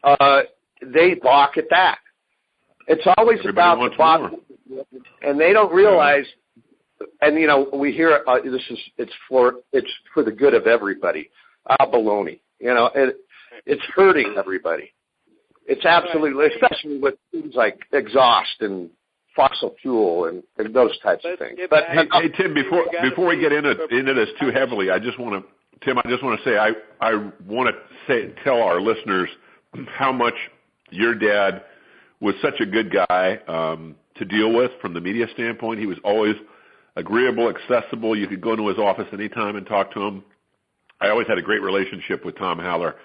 they balk at that. It's always Everybody about the balk, and they don't realize. And we hear it's for the good of everybody. Baloney. It's hurting everybody. It's absolutely, especially with things like exhaust and fossil fuel and those types of things. But hey, Tim, before we get into this too heavily, I just want to say I want to tell our listeners how much your dad was such a good guy to deal with from the media standpoint. He was always agreeable, accessible. You could go into his office anytime and talk to him. I always had a great relationship with Tom Haller,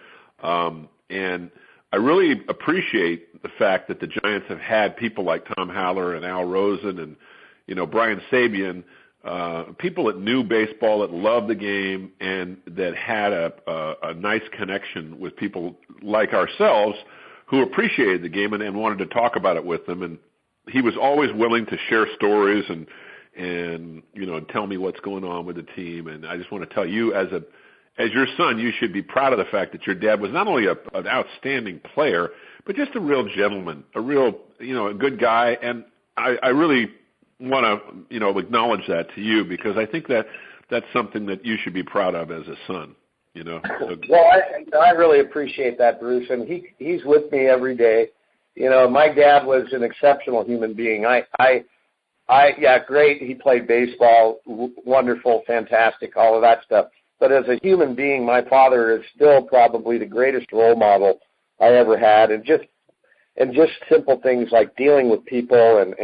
and I really appreciate the fact that the Giants have had people like Tom Haller and Al Rosen and Brian Sabian, people that knew baseball, that loved the game, and that had a nice connection with people like ourselves who appreciated the game and wanted to talk about it with them. And he was always willing to share stories and tell me what's going on with the team. And I just want to tell you, as your son, you should be proud of the fact that your dad was not only an outstanding player, but just a real gentleman, a real, a good guy. And I really want to, acknowledge that to you, because I think that's something that you should be proud of as a son, Well, I really appreciate that, Bruce. And he's with me every day. My dad was an exceptional human being. Yeah, great. He played baseball, wonderful, fantastic, all of that stuff. But as a human being, my father is still probably the greatest role model I ever had, and just simple things like dealing with people and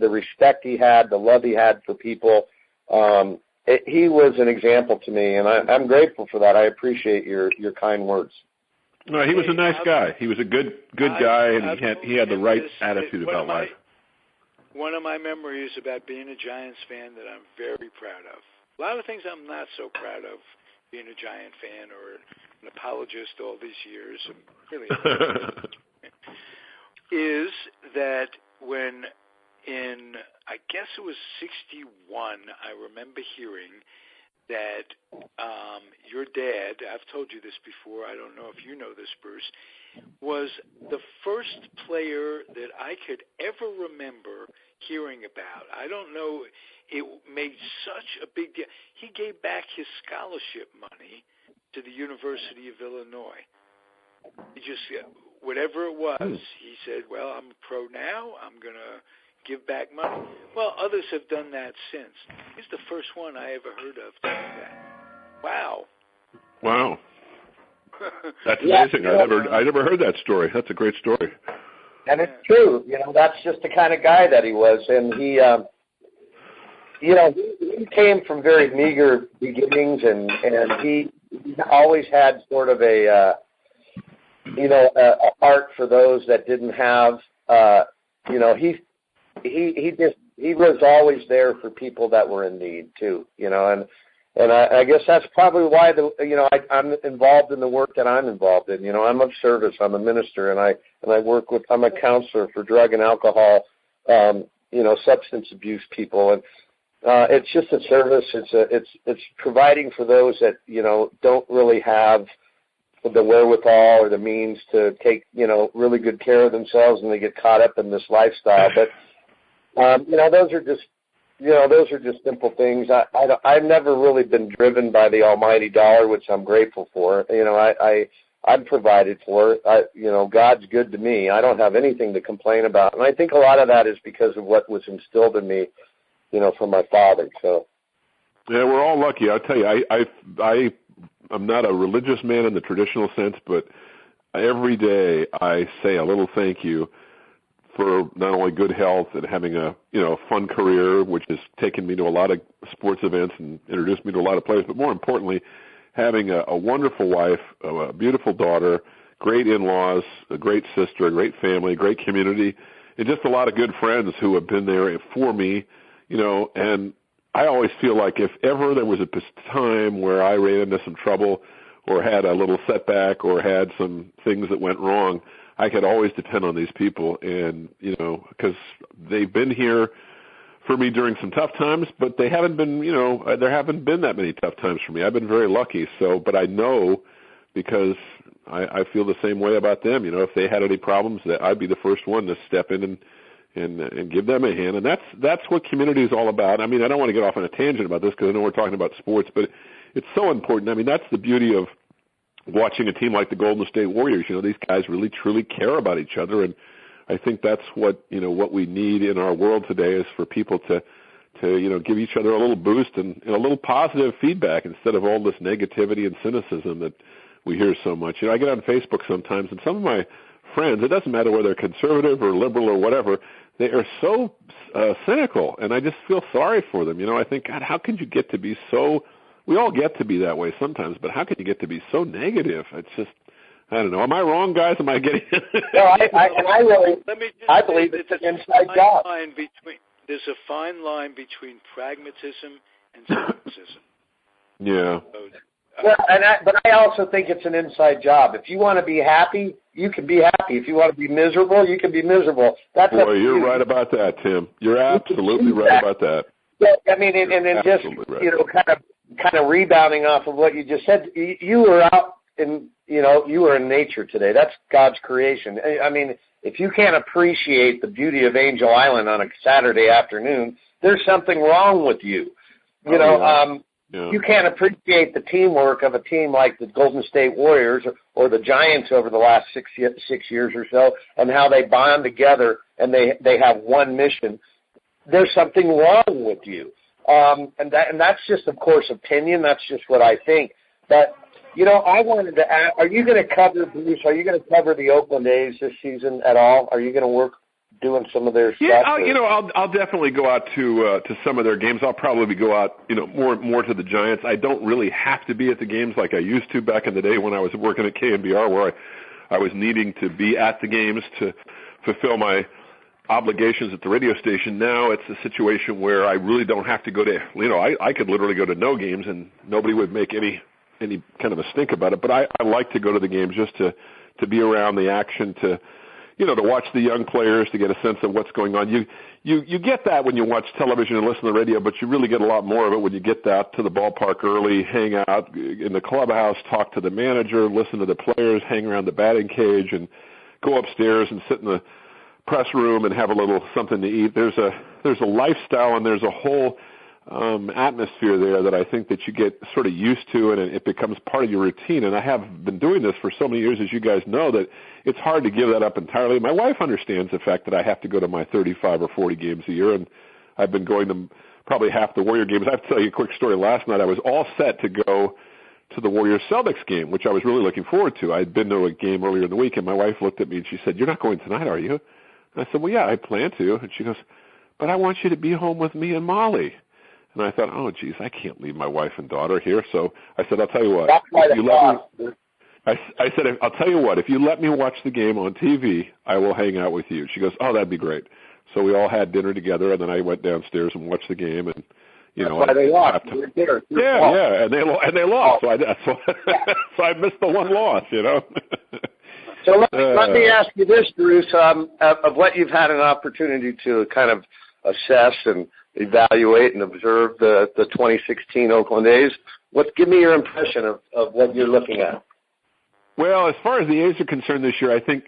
the respect he had, the love he had for people. He was an example to me, and I'm grateful for that. I appreciate your kind words. No, he was a nice guy. He was a good guy, and he had the right attitude about life. One of my memories about being a Giants fan that I'm very proud of. A lot of things I'm not so proud of, being a Giant fan or an apologist all these years, really, is that when I guess it was 61, I remember hearing that your dad, I've told you this before, I don't know if you know this, Bruce, was the first player that I could ever remember hearing about. I don't know, it made such a big deal. He gave back his scholarship money to the University of Illinois. He just, whatever it was, he said, well, I'm a pro now, I'm going to give back money. Well, others have done that since. He's the first one I ever heard of doing that. Wow. Wow. That's amazing. I never heard that story. That's a great story. And it's true. That's just the kind of guy that he was. And he came from very meager beginnings, and he always had sort of a heart for those that didn't have. He was always there for people that were in need too. And I guess that's probably why I'm involved in the work that I'm involved in. I'm of service. I'm a minister, and I work with. I'm a counselor for drug and alcohol, substance abuse people, and it's just a service. It's providing for those that don't really have the wherewithal or the means to take really good care of themselves, and they get caught up in this lifestyle. But those are just simple things. I've never really been driven by the almighty dollar, which I'm grateful for. I'm provided for. God's good to me. I don't have anything to complain about, and I think a lot of that is because of what was instilled in me, from my father. So, yeah, we're all lucky. I'll tell you, I'm not a religious man in the traditional sense, but every day I say a little thank you for not only good health and having a fun career, which has taken me to a lot of sports events and introduced me to a lot of players, but more importantly, having a wonderful wife, a beautiful daughter, great in-laws, a great sister, a great family, a great community, and just a lot of good friends who have been there for me, and I always feel like if ever there was a time where I ran into some trouble or had a little setback or had some things that went wrong, I could always depend on these people, and because they've been here for me during some tough times, but they haven't been, there haven't been that many tough times for me. I've been very lucky. So, but I know because I feel the same way about them. You know, if they had any problems, that I'd be the first one to step in and give them a hand. And that's what community is all about. I mean, I don't want to get off on a tangent about this because I know we're talking about sports, but it's so important. I mean, that's the beauty of watching a team like the Golden State Warriors. You know, these guys really truly care about each other, and I think that's what we need in our world today is for people to give each other a little boost and a little positive feedback instead of all this negativity and cynicism that we hear so much. You know, I get on Facebook sometimes, and some of my friends, it doesn't matter whether they're conservative or liberal or whatever, they are so cynical, and I just feel sorry for them. You know, I think, God, how can you get to be so? We all get to be that way sometimes, but how can you get to be so negative? It's just, I don't know. Am I wrong, guys? Am I getting? No, I believe it's an inside job. There's a fine line between pragmatism and cynicism. Yeah. Well, but I also think it's an inside job. If you want to be happy, you can be happy. If you want to be miserable, you can be miserable. That's Boy, you're right about that, Tim. You're absolutely right about that. Yeah, I mean, and just right. kind of rebounding off of what you just said. You were out in you were in nature today. That's God's creation. I mean, if you can't appreciate the beauty of Angel Island on a Saturday afternoon, there's something wrong with you. You can't appreciate the teamwork of a team like the Golden State Warriors or the Giants over the last 6 years or so, and how they bond together and they have one mission. There's something wrong with you, and that's just, of course, opinion. That's just what I think. But I wanted to ask: are you going to cover, Bruce? Are you going to cover the Oakland A's this season at all? Are you going to work doing some of their stuff? Yeah, I'll definitely go out to some of their games. I'll probably go out, more to the Giants. I don't really have to be at the games like I used to back in the day when I was working at KNBR, where I was needing to be at the games to fulfill my obligations at the radio station. Now it's a situation where I really don't have to go to, I could literally go to no games and nobody would make any kind of a stink about it. But I like to go to the games just to be around the action, to watch the young players, to get a sense of what's going on. You get that when you watch television and listen to the radio, but you really get a lot more of it when you get out to the ballpark early, hang out in the clubhouse, talk to the manager, listen to the players, hang around the batting cage, and go upstairs and sit in the press room and have a little something to eat. There's a lifestyle and there's a whole atmosphere there that I think that you get sort of used to, and it becomes part of your routine. And I have been doing this for so many years, as you guys know, that it's hard to give that up entirely. My wife understands the fact that I have to go to my 35 or 40 games a year, and I've been going to probably half the Warrior games. I have to tell you a quick story. Last night I was all set to go to the Warriors-Celtics game, which I was really looking forward to. I had been to a game earlier in the week, and my wife looked at me and she said, "You're not going tonight, are you?" And I said, "Well, yeah, I plan to." And she goes, "But I want you to be home with me and Molly." And I thought, oh, geez, I can't leave my wife and daughter here. So I said, I'll tell you what. That's why I said, I'll tell you what. If you let me watch the game on TV, I will hang out with you. She goes, oh, that'd be great. So we all had dinner together, and then I went downstairs and watched the game. And that's why they lost. Yeah, and they lost. So I missed the one loss. So let me ask you this, Bruce, of what you've had an opportunity to kind of assess and evaluate and observe the 2016 Oakland A's. Give me your impression of what you're looking at. Well, as far as the A's are concerned this year, I think,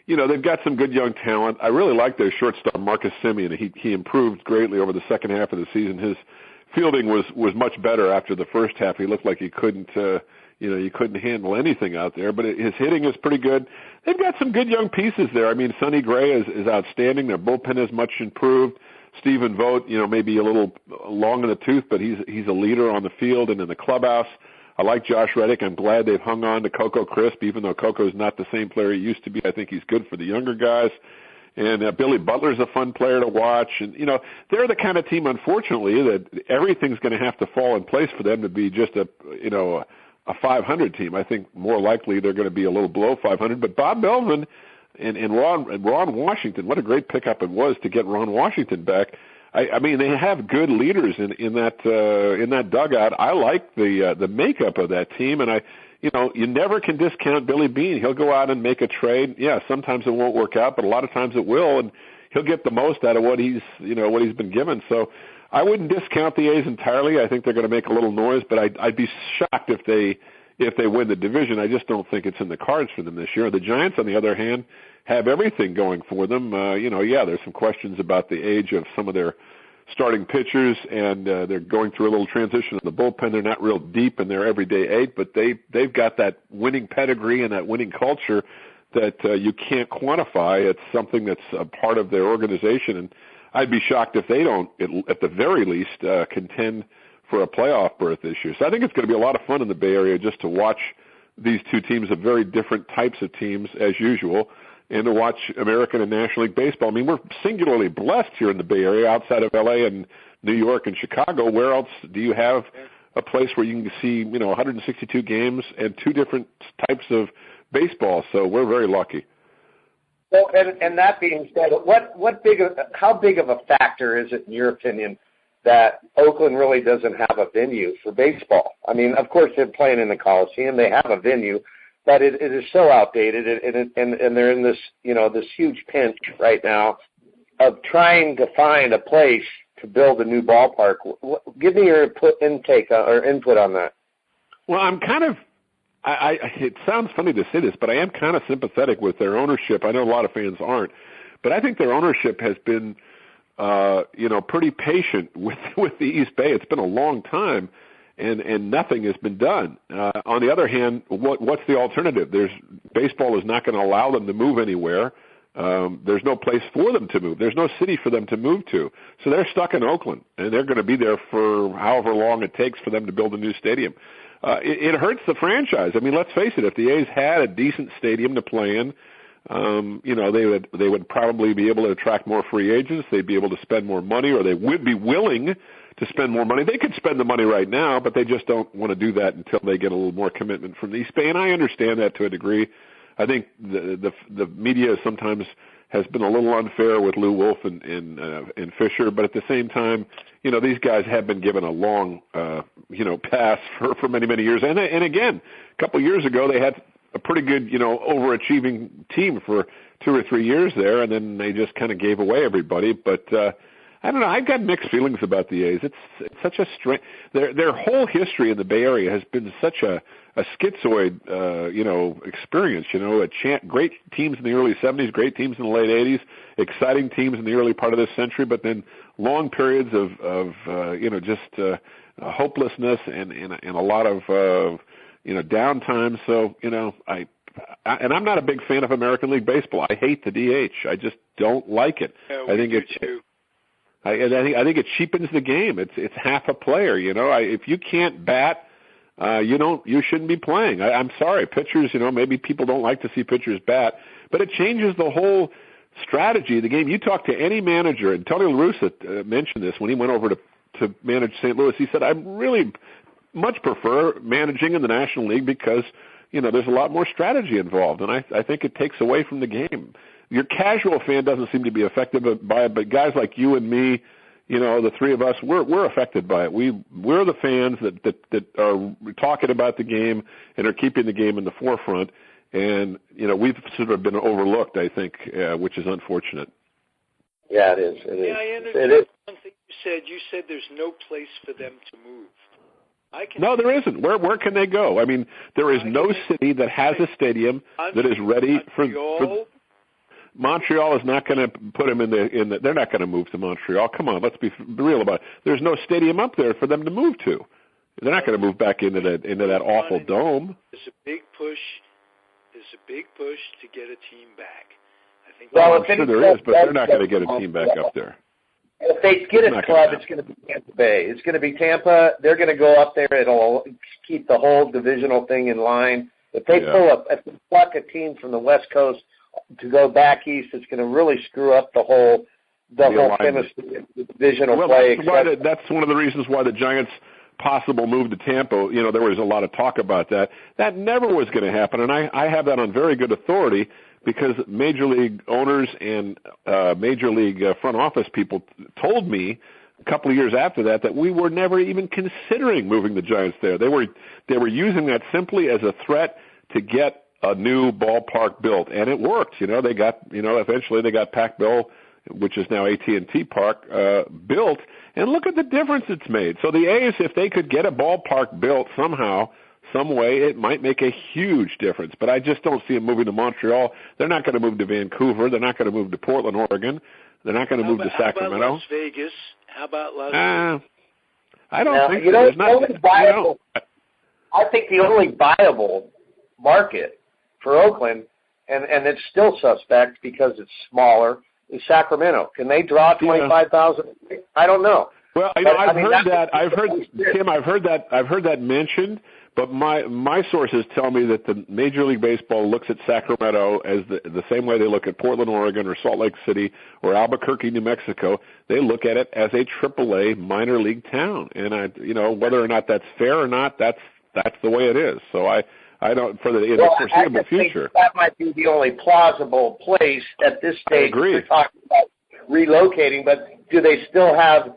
they've got some good young talent. I really like their shortstop, Marcus Semien. He improved greatly over the second half of the season. His fielding was much better after the first half. He looked like he couldn't handle anything out there, but his hitting is pretty good. They've got some good young pieces there. I mean, Sonny Gray is outstanding. Their bullpen is much improved. Stephen Vogt, maybe a little long in the tooth, but he's a leader on the field and in the clubhouse. I like Josh Reddick. I'm glad they've hung on to Coco Crisp, even though Coco's not the same player he used to be. I think he's good for the younger guys. And Billy Butler's a fun player to watch. And, they're the kind of team, unfortunately, that everything's going to have to fall in place for them to be just a 500 team. I think more likely they're going to be a little below 500. But Bob Melvin and Ron Washington, what a great pickup it was to get Ron Washington back. I mean, they have good leaders in that dugout. I like the makeup of that team, and you never can discount Billy Beane. He'll go out and make a trade. Yeah, sometimes it won't work out, but a lot of times it will, and he'll get the most out of what he's been given. So I wouldn't discount the A's entirely. I think they're going to make a little noise, but I'd be shocked if if they win the division. I just don't think it's in the cards for them this year. The Giants, on the other hand, have everything going for them. There's some questions about the age of some of their starting pitchers, and they're going through a little transition in the bullpen. They're not real deep in their everyday eight, but they've got that winning pedigree and that winning culture that you can't quantify. It's something that's a part of their organization, and I'd be shocked if they don't, at the very least, contend for a playoff berth this year. So I think it's going to be a lot of fun in the Bay Area just to watch these two teams of very different types of teams as usual, and to watch American and National League Baseball. I mean, we're singularly blessed here in the Bay Area outside of L.A. and New York and Chicago. Where else do you have a place where you can see, 162 games and two different types of baseball? So we're very lucky. Well, and that being said, how big of a factor is it, in your opinion, that Oakland really doesn't have a venue for baseball? I mean, of course, they're playing in the Coliseum. They have a venue, but it is so outdated, and they're in this, this huge pinch right now of trying to find a place to build a new ballpark. Give me your input on that. Well, I'm kind of, it sounds funny to say this, but I am kind of sympathetic with their ownership. I know a lot of fans aren't, but I think their ownership has been, pretty patient with the East Bay. It's been a long time, and nothing has been done. On the other hand, what's the alternative? Baseball is not going to allow them to move anywhere. There's no place for them to move. There's no city for them to move to. So they're stuck in Oakland, and they're going to be there for however long it takes for them to build a new stadium. It hurts the franchise. I mean, let's face it, if the A's had a decent stadium to play in, they would probably be able to attract more free agents. They'd be able to spend more money, or they would be willing to spend more money. They could spend the money right now, but they just don't want to do that until they get a little more commitment from the East Bay. And I understand that to a degree. I think the media sometimes has been a little unfair with Lou Wolf and Fisher, but at the same time, these guys have been given a long, pass for many, many years. And again, a couple of years ago, they had a pretty good, overachieving team for 2 or 3 years there, and then they just kind of gave away everybody. But I don't know. I've got mixed feelings about the A's. It's such a strange. Their whole history in the Bay Area has been such a schizoid, experience. Great teams in the early 70s, great teams in the late 80s, exciting teams in the early part of this century, but then long periods of hopelessness and a lot of downtime. So I'm not a big fan of American League Baseball. I hate the DH. I just don't like it. Yeah, I think I think it cheapens the game. It's half a player. If you can't bat, you shouldn't be playing. I'm sorry, pitchers. Maybe people don't like to see pitchers bat, but it changes the whole strategy of the game. You talk to any manager, and Tony La Russa mentioned this when he went over to manage St. Louis. He said, I really much prefer managing in the National League because there's a lot more strategy involved, and I think it takes away from the game. Your casual fan doesn't seem to be affected by it, but guys like you and me, the three of us, we're affected by it. We're the fans that are talking about the game and are keeping the game in the forefront, and we've sort of been overlooked, I think, which is unfortunate. Yeah, it is. Yeah, I understand one thing you said. You said there's no place for them to move. No, there isn't. Where can they go? I mean, there is no city that has a stadium that is ready for Montreal is not going to put them in the. They're not going to move to Montreal. Come on, let's be real about it. There's no stadium up there for them to move to. They're not going to move back into that awful dome. There's a big push. There's a big push to get a team back. I think. Well, I'm sure there is, but they're not going to get a team back up there. If they get a club, it's going to be Tampa Bay. It's going to be Tampa. They're going to go up there. It'll keep the whole divisional thing in line. If they if they pluck a team from the West Coast to go back east, it's going to really screw up the whole chemistry of the divisional play. That's one of the reasons why the Giants' possible move to Tampa, there was a lot of talk about that. That never was going to happen, and I have that on very good authority because Major League owners and Major League front office people told me a couple of years after that we were never even considering moving the Giants there. They were using that simply as a threat to get a new ballpark built, and it worked. They got, eventually they got Pac-Bell, which is now AT&T Park, built, and look at the difference it's made. So the A's, if they could get a ballpark built somehow, some way, it might make a huge difference. But I just don't see them moving to Montreal. They're not going to move to Vancouver. They're not going to move to Portland, Oregon. They're not going to move to Sacramento. How about Las Vegas? How about Las Vegas? I don't think so. I think the only viable market for Oakland, and it's still suspect because it's smaller, is Sacramento. Can they draw 25,000? I don't know. Well, I've heard that mentioned, but my sources tell me that the Major League Baseball looks at Sacramento as the same way they look at Portland, Oregon, or Salt Lake City, or Albuquerque, New Mexico. They look at it as a AAA minor league town, and whether or not that's fair or not, that's the way it is. So I don't for the foreseeable future. That might be the only plausible place at this stage. We're talking about relocating, but do they still have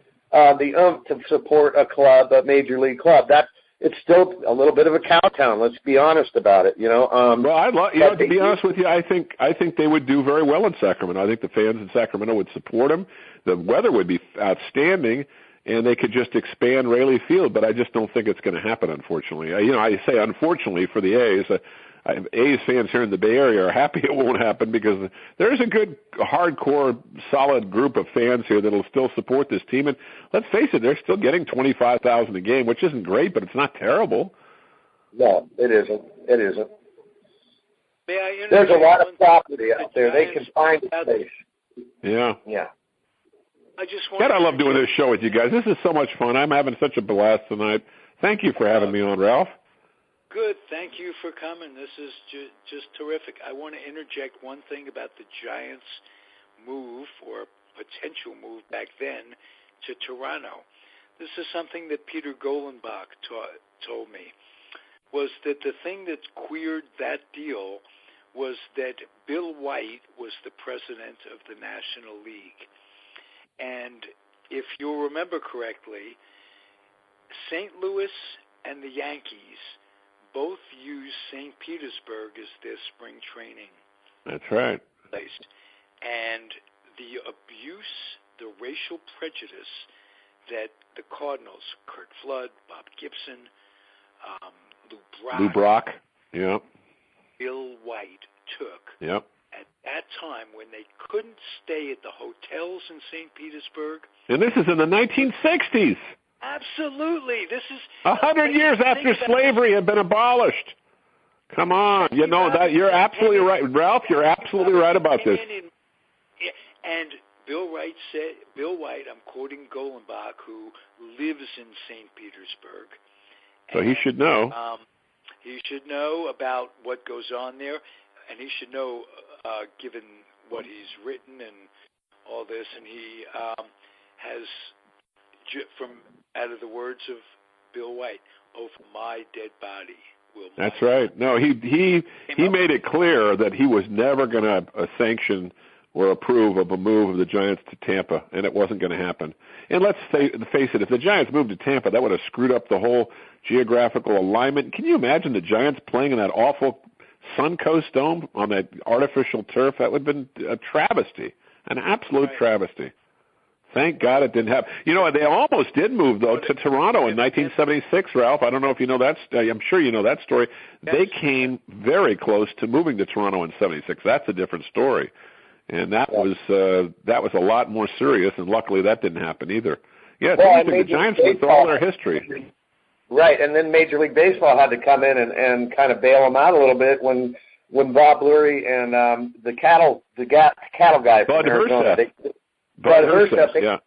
the oomph to support a major league club? It's still a little bit of a cow town. Let's be honest about it. Well, to be honest with you, I think they would do very well in Sacramento. I think the fans in Sacramento would support them. The weather would be outstanding, and they could just expand Raley Field. But I just don't think it's going to happen, unfortunately. I say unfortunately for the A's. A's fans here in the Bay Area are happy it won't happen because there's a good, hardcore, solid group of fans here that will still support this team. And let's face it, they're still getting $25,000 a game, which isn't great, but it's not terrible. No, it isn't. It isn't. There's a lot of property out there. They can find a place. Yeah. Yeah. I love doing this show with you guys. This is so much fun. I'm having such a blast tonight. Thank you for having me on, Ralph. Good. Thank you for coming. This is just terrific. I want to interject one thing about the Giants' move or potential move back then to Toronto. This is something that Peter Golenbach told me, was that the thing that queered that deal was that Bill White was the president of the National League. And if you'll remember correctly, St. Louis and the Yankees both use St. Petersburg as their spring training. That's right. Place. And the abuse, the racial prejudice that the Cardinals, Curt Flood, Bob Gibson, Lou Brock, yep, Bill White took yep. at that time when they couldn't stay at the hotels in St. Petersburg. And this is in the 1960s. Absolutely. This is 100 years after slavery had been abolished. Come on. That you're absolutely right. Ralph, you're absolutely right about this. And Bill White, I'm quoting Golenbach, who lives in St. Petersburg. So he should know. He should know about what goes on there, and he should know, given what he's written and all this, and he has, from out of the words of Bill White, over my dead body will. That's right. No, he made it clear that he was never going to sanction or approve of a move of the Giants to Tampa, and it wasn't going to happen. And let's face it, if the Giants moved to Tampa, that would have screwed up the whole geographical alignment. Can you imagine the Giants playing in that awful Suncoast Dome on that artificial turf? That would have been a travesty, an absolute travesty. Thank God it didn't happen. They almost did move, though, to Toronto in 1976, Ralph. I don't know if you know that. I'm sure you know that story. Yes. They came very close to moving to Toronto in 76. That's a different story. And that was a lot more serious, and luckily that didn't happen either. Yeah, the Giants with all their history. Right, and then Major League Baseball had to come in and kind of bail them out a little bit when Bob Lurie and the cattle guy Bud Herseth.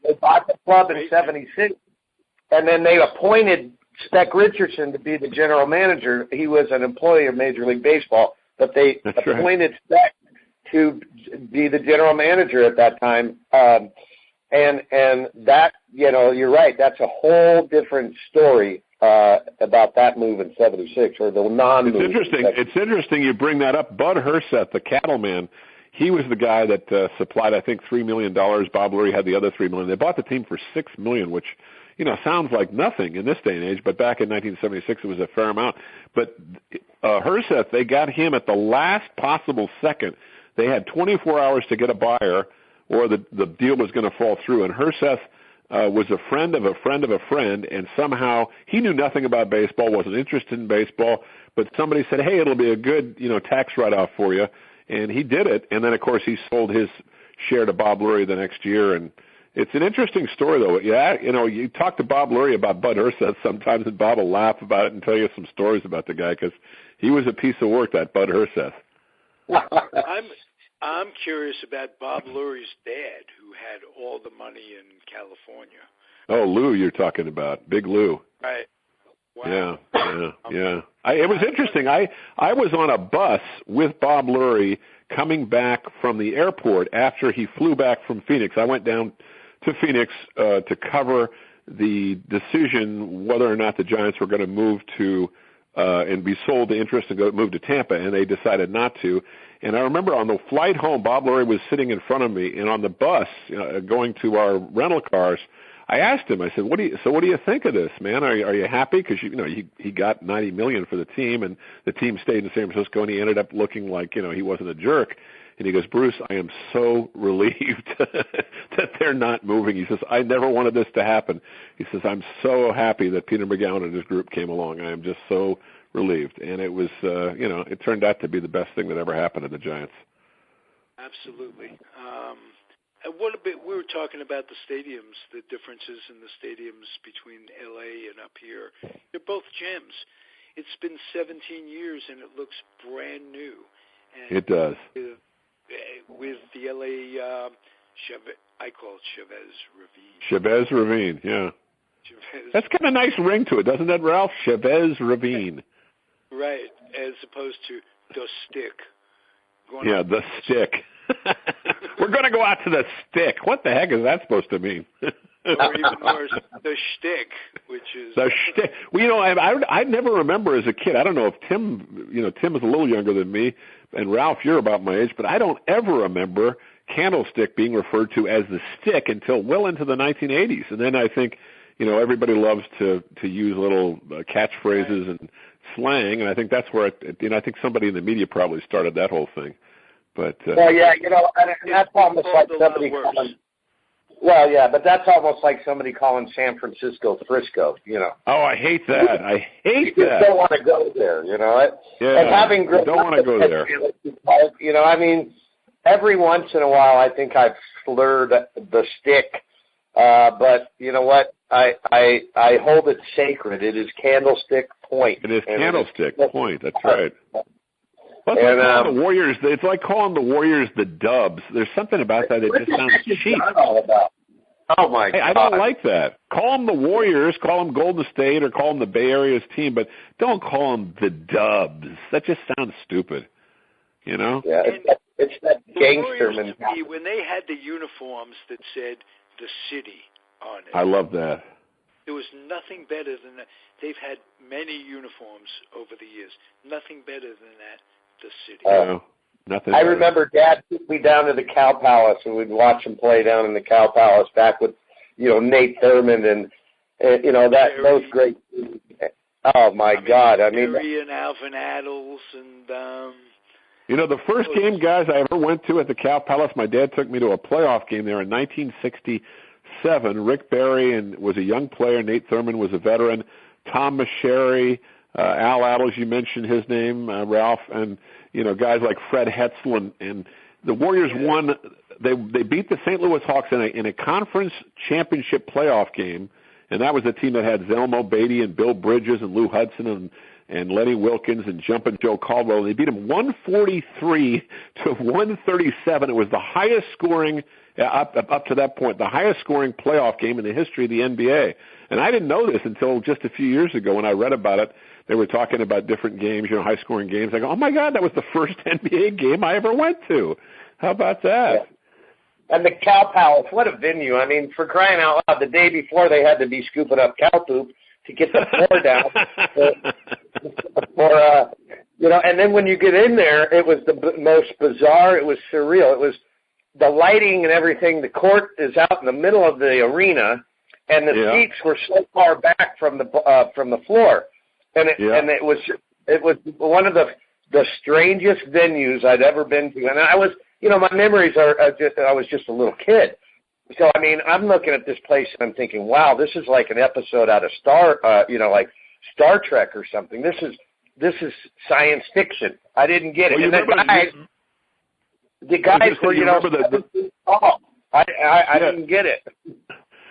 They bought the club in 76, and then they appointed Spec Richardson to be the general manager. He was an employee of Major League Baseball, but they appointed Spec to be the general manager at that time. And that, you're right, that's a whole different story about that move in 76, or the non-move. It's interesting you bring that up. Bud Herseth, the cattleman, he was the guy that supplied, I think, $3 million. Bob Lurie had the other $3 million. They bought the team for $6 million, which, sounds like nothing in this day and age, but back in 1976 it was a fair amount. But Herseth, they got him at the last possible second. They had 24 hours to get a buyer, or the deal was going to fall through. And Herseth was a friend of a friend of a friend, and somehow he knew nothing about baseball, wasn't interested in baseball, but somebody said, hey, it'll be a good, tax write-off for you, and he did it, and then, of course, he sold his share to Bob Lurie the next year, and it's an interesting story, though. Yeah, you talk to Bob Lurie about Bud Herseth sometimes, and Bob will laugh about it and tell you some stories about the guy, because he was a piece of work, that Bud Herseth. I'm curious about Bob Lurie's dad, who had all the money in California. Oh, Lou, you're talking about Big Lou. Right. Wow. Yeah. It was interesting. I was on a bus with Bob Lurie coming back from the airport after he flew back from Phoenix. I went down to Phoenix to cover the decision whether or not the Giants were going to move to and be sold to interest and move to Tampa, and they decided not to. And I remember on the flight home, Bob Lurie was sitting in front of me, and on the bus going to our rental cars, I asked him. I said, "What do you think of this, man? Are you happy? Because he got $90 million for the team, and the team stayed in San Francisco, and he ended up looking like he wasn't a jerk." And he goes, "Bruce, I am so relieved that they're not moving." He says, "I never wanted this to happen." He says, "I'm so happy that Peter McGowan and his group came along. I am just so relieved." And it was, it turned out to be the best thing that ever happened to the Giants. Absolutely. And what a bit, we were talking about the stadiums, the differences in the stadiums between L.A. and up here. They're both gems. It's been 17 years, and it looks brand new. And it does. With the L.A., I call it Chavez Ravine. Chavez Ravine, yeah. Chavez. That's got a nice ring to it, doesn't it, Ralph? Chavez Ravine. Right, as opposed to the stick. The stick. We're going to go out to the stick. What the heck is that supposed to mean? Or even worse, the shtick, which is... The shtick. Well, I never remember as a kid. I don't know if Tim is a little younger than me, and Ralph, you're about my age, but I don't ever remember Candlestick being referred to as the stick until well into the 1980s. And then I think, everybody loves to use little catchphrases and slang, and I think that's where I think somebody in the media probably started that whole thing. But well, yeah, and that's almost like somebody calling. Well, yeah, but that's almost like somebody calling San Francisco Frisco. Oh, I hate that. I hate you that. You don't want to go there. Yeah. And having grown don't want to go there. Every once in a while, I think I've slurred the stick. But you know what? I hold it sacred. It is Candlestick Point. It is Candlestick Point. That's right. It's like calling the Warriors. It's like calling the Warriors the Dubs. There's something about that just sounds cheap. Oh my God! I don't like that. Call them the Warriors. Call them Golden State, or call them the Bay Area's team, but don't call them the Dubs. That just sounds stupid. Yeah, it's that gangster mentality. When they had the uniforms that said the city on it. I love that. There was nothing better than that. They've had many uniforms over the years. Nothing better than that. The city. Nothing. I remember Dad took me down to the Cow Palace, and we'd watch him play down in the Cow Palace back with, Nate Thurmond and those great. Oh my God! Barry and Alvin Addles and. The first game, guys, I ever went to at the Cow Palace. My dad took me to a playoff game there in 1967. Rick Barry was a young player. Nate Thurmond was a veteran. Tom Meschery. Al Addles, you mentioned his name, Ralph, and guys like Fred Hetzel, and the Warriors won. They beat the St. Louis Hawks in a conference championship playoff game, and that was a team that had Zelmo Beatty and Bill Bridges and Lou Hudson and Lenny Wilkins and Jumpin' Joe Caldwell. They beat them 143 to 137. It was the highest scoring up to that point, the highest scoring playoff game in the history of the NBA. And I didn't know this until just a few years ago when I read about it. They were talking about different games, high-scoring games. I go, oh, my God, that was the first NBA game I ever went to. How about that? Yeah. And the Cow Palace, what a venue. For crying out loud, the day before they had to be scooping up cow poop to get the floor down. And then when you get in there, it was the most bizarre. It was surreal. It was the lighting and everything. The court is out in the middle of the arena, and the seats were so far back from the floor. And it was one of the strangest venues I'd ever been to. And I was, my memories are just, I was just a little kid. So, I mean, I'm looking at this place and I'm thinking, wow, this is like an episode out of like Star Trek or something. This is science fiction. I didn't get it. Well, and the guys were, I didn't get it.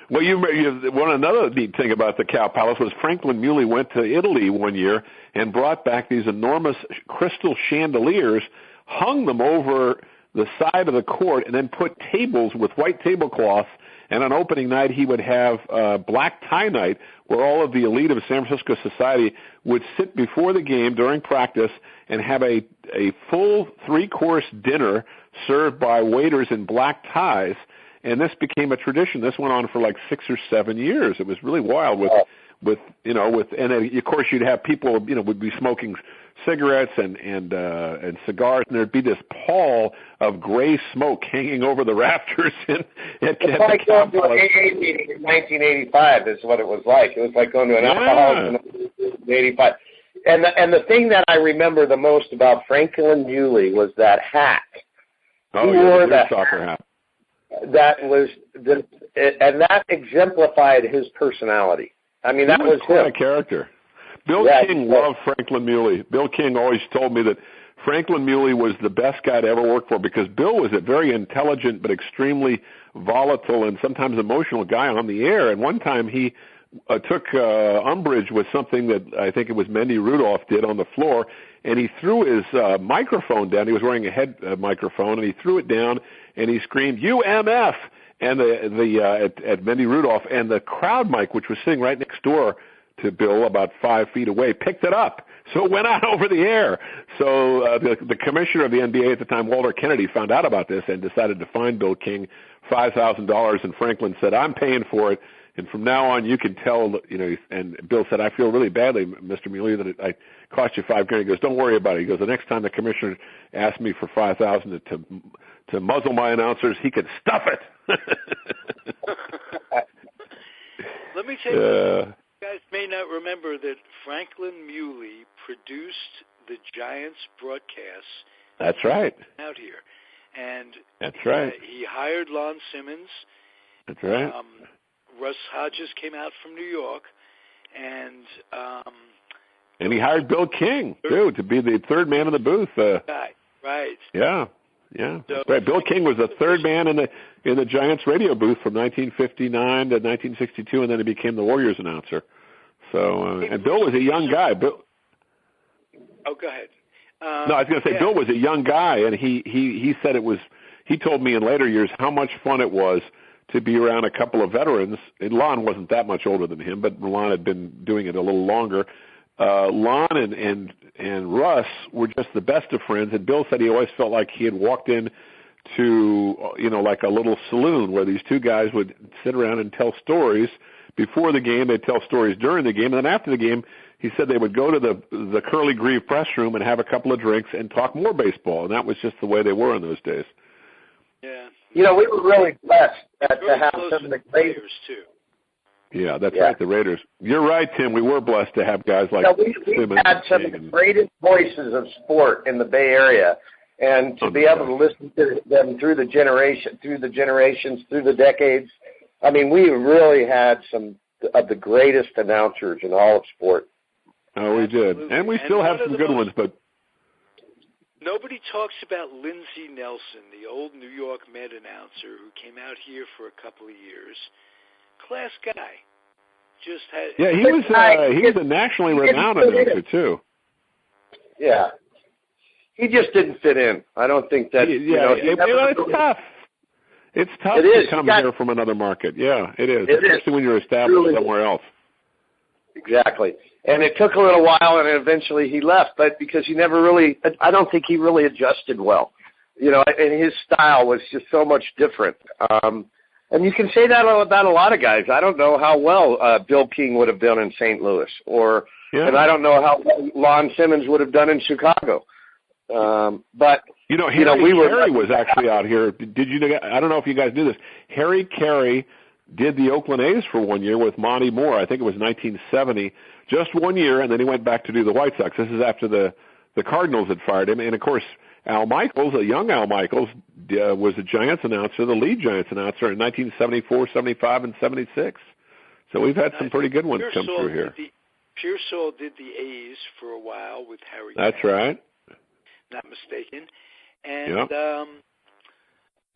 Well, another neat thing about the Cow Palace was Franklin Muley went to Italy one year and brought back these enormous crystal chandeliers, hung them over the side of the court, and then put tables with white tablecloths. And on opening night, he would have black tie night, where all of the elite of San Francisco society would sit before the game during practice and have a full 3-course dinner served by waiters in black ties. And this became a tradition. This went on for like 6 or 7 years. It was really wild and of course you'd have people, would be smoking cigarettes and cigars, and there'd be this pall of gray smoke hanging over the rafters. It's like going to an AA meeting in 1985 is what it was like. It was like going to an alcoholic in 1985. And the thing that I remember the most about Franklin Muley was that hat. Oh, he wore that soccer hat. That was and that exemplified his personality. I mean, that was quite him. A character. Bill King loved Franklin Muley. Bill King always told me that Franklin Muley was the best guy to ever work for because Bill was a very intelligent but extremely volatile and sometimes emotional guy on the air. And one time he took umbrage with something that I think it was Mendy Rudolph did on the floor, and he threw his microphone down. He was wearing a head microphone, and he threw it down, and he screamed, "UMF!" And at Mendy Rudolph, and the crowd mic, which was sitting right next door to Bill, about 5 feet away, picked it up. So it went out over the air. So the commissioner of the NBA at the time, Walter Kennedy, found out about this and decided to fine Bill King $5,000. And Franklin said, "I'm paying for it. And from now on, you can tell, and Bill said, "I feel really badly, Mr. Muley, that I cost you $5,000. He goes, "Don't worry about it." He goes, "The next time the commissioner asks me for $5,000 to muzzle my announcers, he could stuff it." Let me tell you, you guys may not remember that Franklin Muley produced the Giants broadcasts. That's right. Out here. And that's right. He hired Lon Simmons. That's right. Russ Hodges came out from New York, and he hired Bill King too to be the third man in the booth. Right. Yeah. So, right. Bill King was the third man in the Giants radio booth from 1959 to 1962, and then he became the Warriors announcer. So, and Bill was a young guy. Bill. Oh, go ahead. No, I was going to say Bill was a young guy, and he said it was. He told me in later years how much fun it was to be around a couple of veterans. And Lon wasn't that much older than him, but Lon had been doing it a little longer. Lon and Russ were just the best of friends, and Bill said he always felt like he had walked in to, like a little saloon where these two guys would sit around and tell stories. Before the game, they'd tell stories during the game, and then after the game, he said they would go to the Curly Grieve press room and have a couple of drinks and talk more baseball, and that was just the way they were in those days. Yeah. We were really blessed to have some of the players too. Yeah, that's right, the Raiders. You're right, Tim. We were blessed to have guys like we had some of the greatest voices of sport in the Bay Area, and to be able to listen to them through the generations, through the decades. I mean, we really had some of the greatest announcers in all of sport. Oh, we did. And we still have some good ones, but nobody talks about Lindsey Nelson, the old New York Met announcer who came out here for a couple of years. Class guy. He was a nationally renowned announcer too. Yeah. He just didn't fit in. I don't think that it's tough. It's tough to come here from another market. Yeah, it is. Especially when you're established somewhere else. Exactly. And it took a little while, and eventually he left, but because I don't think he really adjusted well. And his style was just so much different. And you can say that about a lot of guys. I don't know how well Bill King would have done in St. Louis, and I don't know how Lon Simmons would have done in Chicago. But Harry was actually out here. Did you? I don't know if you guys knew this. Harry Carey did the Oakland A's for 1 year with Monty Moore. I think it was 1970, just 1 year, and then he went back to do the White Sox. This is after the Cardinals had fired him, and of course Al Michaels, a young Al Michaels, was the Giants announcer, the lead Giants announcer in 1974, 75, and 76. So we've had some pretty good ones come through here. Pearsall did the A's for a while with Harry. That's right. Not mistaken. And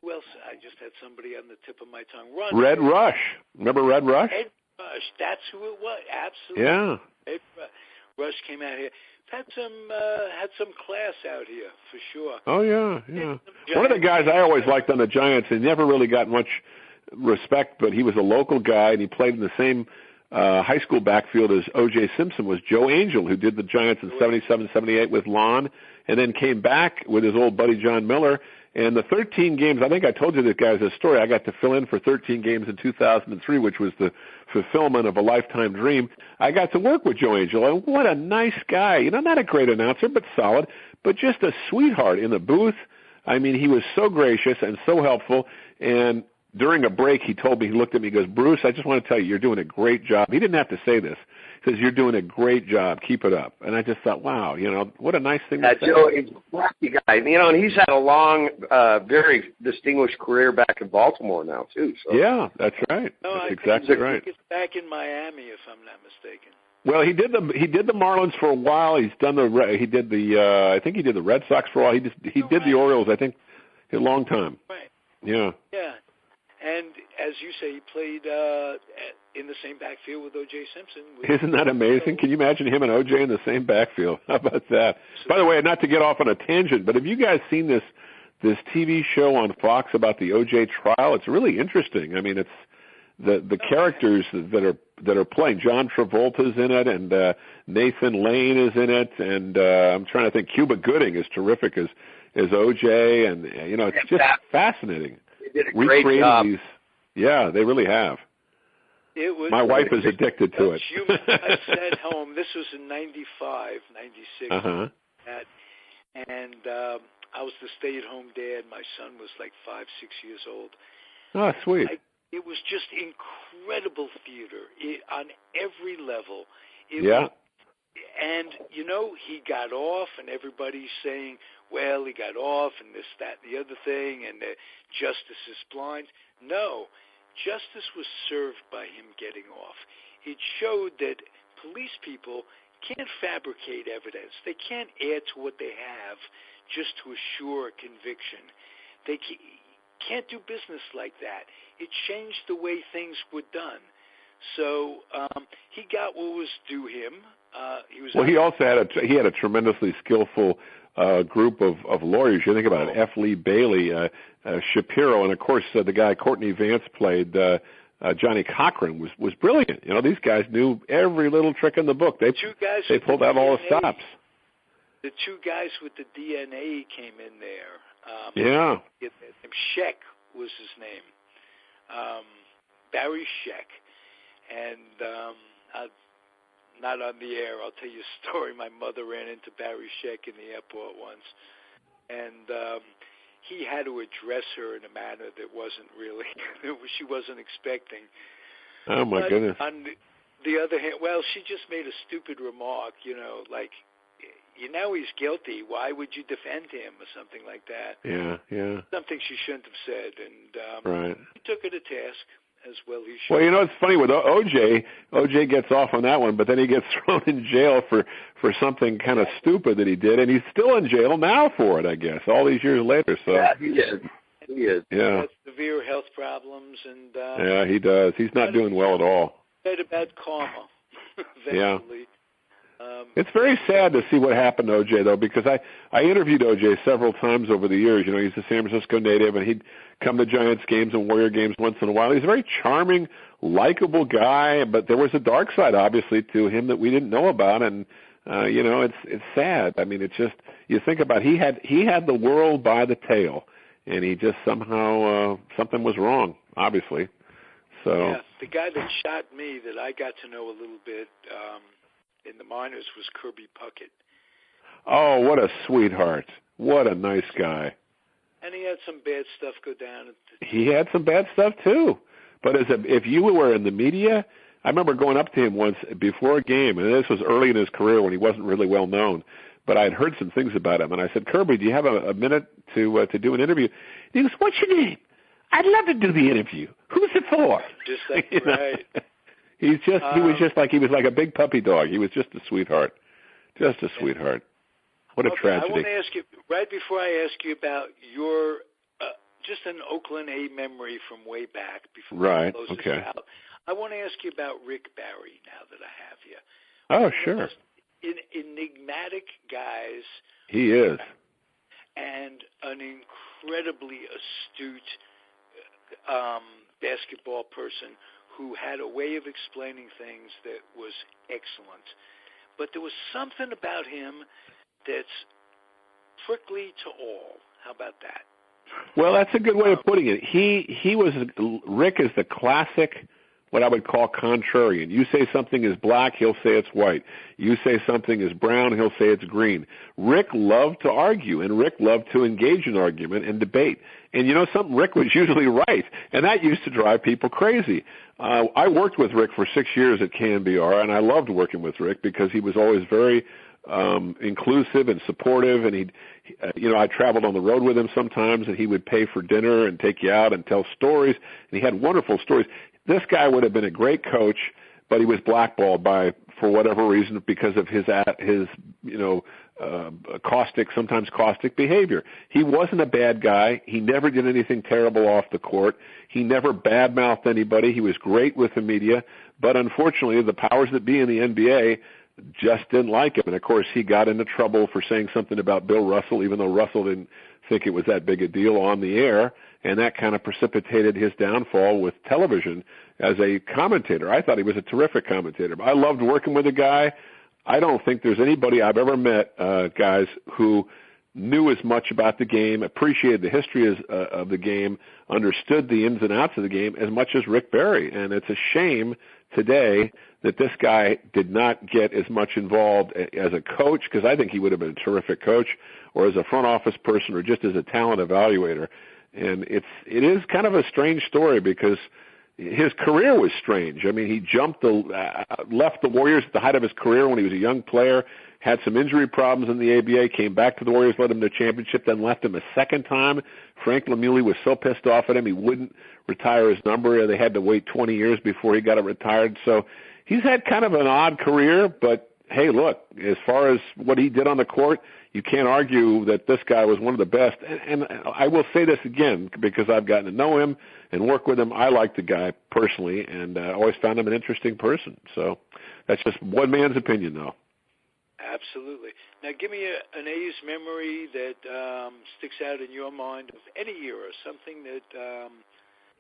who else? I just had somebody on the tip of my tongue. Red Rush. Remember Red Rush? Red Rush. That's who it was. Absolutely. Yeah. Red Rush came out here. Had some class out here for sure. Oh yeah. One of the guys I always liked on the Giants, he never really got much respect, but he was a local guy and he played in the same high school backfield as O.J. Simpson, was Joe Angel, who did the Giants in 77, 78 with Lon, and then came back with his old buddy John Miller. And the 13 games, I think I told you this guy's story, I got to fill in for 13 games in 2003, which was the fulfillment of a lifetime dream. I got to work with Joe Angel, and what a nice guy. You know, not a great announcer, but solid, but just a sweetheart in the booth. I mean, he was so gracious and so helpful, and during a break, he told me, he looked at me, he goes, Bruce, I just want to tell you, you're doing a great job. He didn't have to say this. He says, you're doing a great job. Keep it up. And I just thought, wow, you know, what a nice thing to say. Joe is a lucky guy. You know, and he's had a long, very distinguished career back in Baltimore now, too. So. Yeah, that's right. No, that's exactly right. I think it's back in Miami, if I'm not mistaken. Well, he did the Marlins for a while. I think he did the Red Sox for a while. He did the Orioles, I think, a long time. Right. Yeah. Yeah. And as you say, he played in the same backfield with O.J. Simpson. Isn't that amazing? Can you imagine him and O.J. in the same backfield? How about that? By the way, not to get off on a tangent, but have you guys seen this TV show on Fox about the O.J. trial? It's really interesting. I mean, it's the characters that are playing. John Travolta's in it, and Nathan Lane is in it, and I'm trying to think. Cuba Gooding is terrific as O.J., and you know, it's just fascinating. They did a great job. Yeah, they really have. My wife is addicted to it. I sat home. This was in 95, 96. Uh-huh. And I was the stay-at-home dad. My son was like 5, 6 years old. Oh, sweet. It was just incredible theater on every level. And, you know, he got off, and everybody's saying, well, he got off, and this, that, and the other thing, and justice is blind. No, justice was served by him getting off. It showed that police people can't fabricate evidence. They can't add to what they have just to assure a conviction. They can't do business like that. It changed the way things were done. So he got what was due him. He also had a tremendously skillful group of lawyers. You think about it, F. Lee Bailey, Shapiro, and of course the guy Courtney Vance played, Johnny Cochran, was brilliant. You know, these guys knew every little trick in the book. They pulled out all the stops. The two guys with the DNA came in there. Scheck was his name, Barry Scheck, and not on the air. I'll tell you a story. My mother ran into Barry Scheck in the airport once, and he had to address her in a manner that wasn't really, she wasn't expecting. Oh, my goodness. On the other hand, well, she just made a stupid remark, you know, like, you know he's guilty. Why would you defend him or something like that? Yeah. Something she shouldn't have said, and right. He took her to task. As well he should. Well, you know, it's funny with O.J. O.J. gets off on that one, but then he gets thrown in jail for something kind of stupid that he did, and he's still in jail now for it, I guess, all these years later. So yeah, he is. He is. Yeah. He has severe health problems, and yeah, he does. He's not doing well at all. Said about karma. Yeah. It's very sad to see what happened to O.J., though, because I interviewed O.J. several times over the years. You know, he's a San Francisco native, and he'd come to Giants games and Warrior games once in a while. He's a very charming, likable guy, but there was a dark side, obviously, to him that we didn't know about, and, you know, it's sad. I mean, it's just, you think about it, he had the world by the tail, and he just somehow, something was wrong, obviously. So yeah, the guy that shot me that I got to know a little bit, in the minors was Kirby Puckett. Oh, what a sweetheart. What a nice guy. And he had some bad stuff go down. He had some bad stuff, too. But if you were in the media, I remember going up to him once before a game, and this was early in his career when he wasn't really well known. but I'd heard some things about him. And I said, Kirby, do you have a minute to do an interview? And he goes, what's your name? I'd love to do the interview. Who's it for? Just like, right. He was like a big puppy dog. He was just a sweetheart. Just a sweetheart. What a tragedy. I want to ask you, right before I ask you about your, just an Oakland A memory from way back before we close this out, I want to ask you about Rick Barry now that I have you. Oh, sure. Enigmatic guys. He is. And an incredibly astute basketball person who had a way of explaining things that was excellent. But there was something about him that's prickly to all. How about that? Well, that's a good way of putting it. Rick is the classic, what I would call contrarian. You say something is black, he'll say it's white. You say something is brown, he'll say it's green. Rick loved to argue, and Rick loved to engage in argument and debate. And you know something? Rick was usually right, and that used to drive people crazy. I worked with Rick for 6 years at KNBR, and I loved working with Rick because he was always very inclusive and supportive, and I traveled on the road with him sometimes, and he would pay for dinner and take you out and tell stories, and he had wonderful stories. This guy would have been a great coach, but he was blackballed for whatever reason because of his sometimes caustic behavior. He wasn't a bad guy. He never did anything terrible off the court. He never badmouthed anybody. He was great with the media, but unfortunately the powers that be in the NBA just didn't like him. And, of course, he got into trouble for saying something about Bill Russell, even though Russell didn't think it was that big a deal on the air, and that kind of precipitated his downfall with television as a commentator. I thought he was a terrific commentator. I loved working with the guy. I don't think there's anybody I've ever met, guys, who knew as much about the game, appreciated the history of the game, understood the ins and outs of the game as much as Rick Barry. And it's a shame today that this guy did not get as much involved as a coach, because I think he would have been a terrific coach, or as a front office person, or just as a talent evaluator. And it is kind of a strange story because his career was strange. I mean, he left the Warriors at the height of his career when he was a young player, had some injury problems in the ABA, came back to the Warriors, led them to a championship, then left him a second time. Frank Lemuley was so pissed off at him, he wouldn't retire his number. They had to wait 20 years before he got it retired. So he's had kind of an odd career, but hey, look, as far as what he did on the court, you can't argue that this guy was one of the best. And I will say this again, because I've gotten to know him and work with him. I like the guy personally, and I always found him an interesting person. So that's just one man's opinion, though. Absolutely. Now, give me an A's memory that sticks out in your mind of any era, something that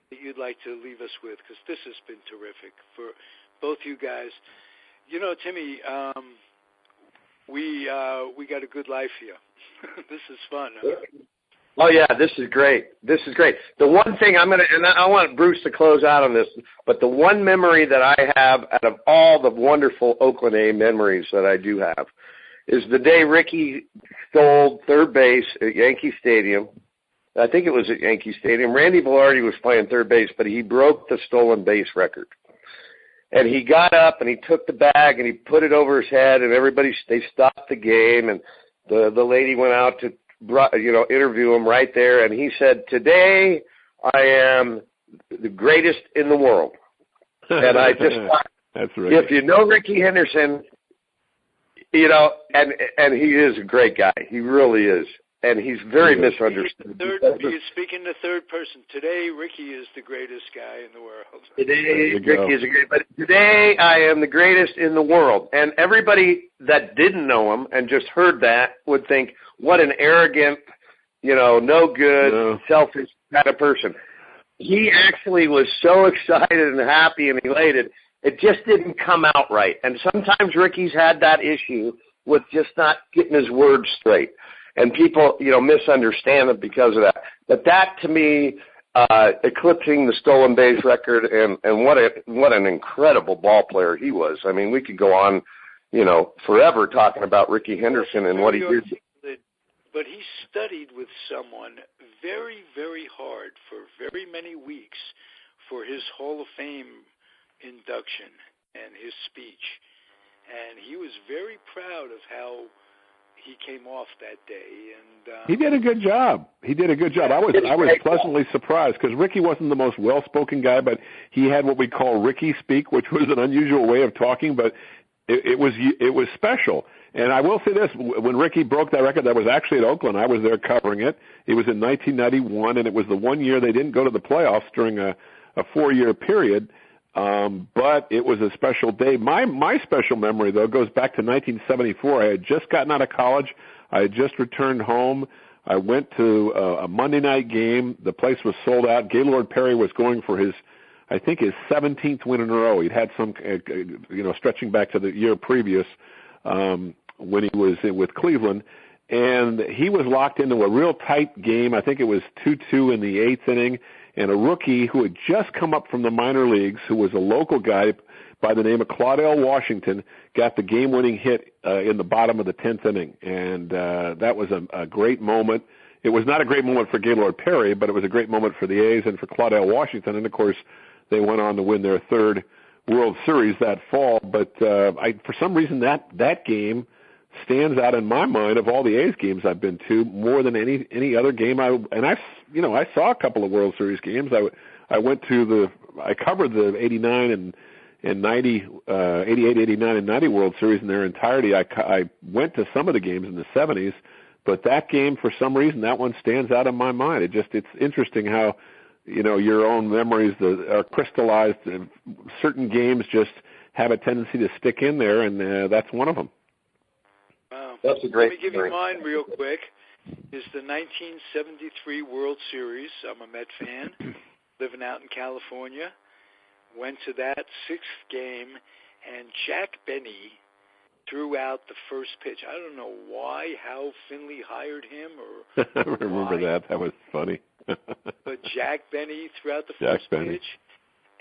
you'd like to leave us with, because this has been terrific for both you guys. You know, Timmy, we got a good life here. This is fun. Huh? Oh yeah, this is great. This is great. The one thing and I want Bruce to close out on this, but the one memory that I have out of all the wonderful Oakland A memories that I do have is the day Ricky stole third base at Yankee Stadium. I think it was at Yankee Stadium. Randy Velarde was playing third base, but he broke the stolen base record. And he got up and he took the bag and he put it over his head, and they stopped the game, and the lady went out to interview him right there, and he said, "Today I am the greatest in the world." And I just thought, that's right. If you know Ricky Henderson, and he is a great guy. He really is. And he's very misunderstood. You're speaking the third person. Today, Ricky is the greatest guy in the world. Today, Ricky is but today I am the greatest in the world. And everybody that didn't know him and just heard that would think, what an arrogant, no good, selfish kind of person. He actually was so excited and happy and elated, it just didn't come out right. And sometimes Ricky's had that issue with just not getting his words straight. And people, misunderstand it because of that. But that, to me, eclipsing the stolen base record, and what an incredible ball player he was. I mean, we could go on, forever talking about Ricky Henderson and what he did. But he studied with someone very, very hard for very many weeks for his Hall of Fame induction and his speech. And he was very proud of how he came off that day, and he did a good job. I was pleasantly surprised because Ricky wasn't the most well-spoken guy, but he had what we call Ricky speak, which was an unusual way of talking, but it was special. And I will say this: when Ricky broke that record, that was actually at Oakland. I was there covering it. It was in 1991, and it was the one year they didn't go to the playoffs during a 4-year period. But it was a special day. My special memory, though, goes back to 1974. I had just gotten out of college. I had just returned home. I went to a Monday night game. The place was sold out. Gaylord Perry was going for his 17th win in a row. He'd had some, stretching back to the year previous when he was with Cleveland. And he was locked into a real tight game. I think it was 2-2 in the 8th inning. And a rookie who had just come up from the minor leagues, who was a local guy by the name of Claudell Washington, got the game-winning hit in the bottom of the 10th inning. And that was a great moment. It was not a great moment for Gaylord Perry, but it was a great moment for the A's and for Claudell Washington. And, of course, they went on to win their 3rd World Series that fall. But for some reason, that game stands out in my mind of all the A's games I've been to more than any other game. I saw a couple of World Series games. I covered the 89 and 90, 88, 89, and 90 World Series in their entirety. I went to some of the games in the 70s, but that game, for some reason, that one stands out in my mind. It's interesting how, your own memories are crystallized. Certain games just have a tendency to stick in there, and that's one of them. That's a great Let me give you mine real quick. Is the 1973 World Series. I'm a Met fan, living out in California. Went to that 6th game, and Jack Benny threw out the first pitch. I don't know how Finley hired him or I remember why. that. That was funny. But Jack Benny threw out the first pitch,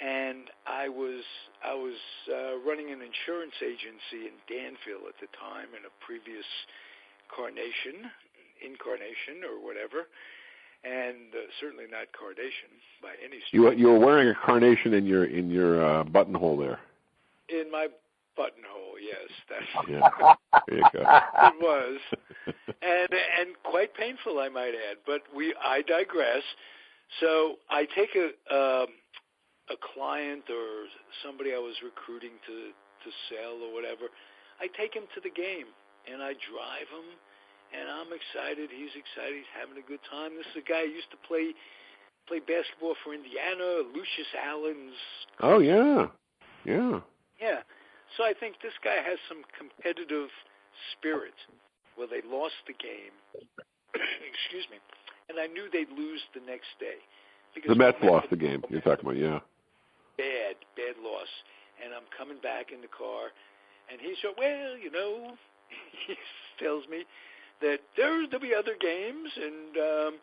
and I was running an insurance agency in Danville at the time in a previous incarnation or whatever, and certainly not Cardation by any stretch. You were wearing a carnation in your buttonhole there. In my buttonhole, yes, that's yeah. There you go. It was, and quite painful, I might add. But I digress. So I take a client or somebody I was recruiting to sell or whatever. I take him to the game and I drive him, and I'm excited. He's excited. He's having a good time. This is a guy who used to play basketball for Indiana, Lucius Allen's. Oh yeah. Yeah. So I think this guy has some competitive spirit. Well, they lost the game. Excuse me. And I knew they'd lose the next day. The Mets lost the game. You're talking about, yeah. Bad loss. And I'm coming back in the car, and he said, well, he tells me that there'll be other games, and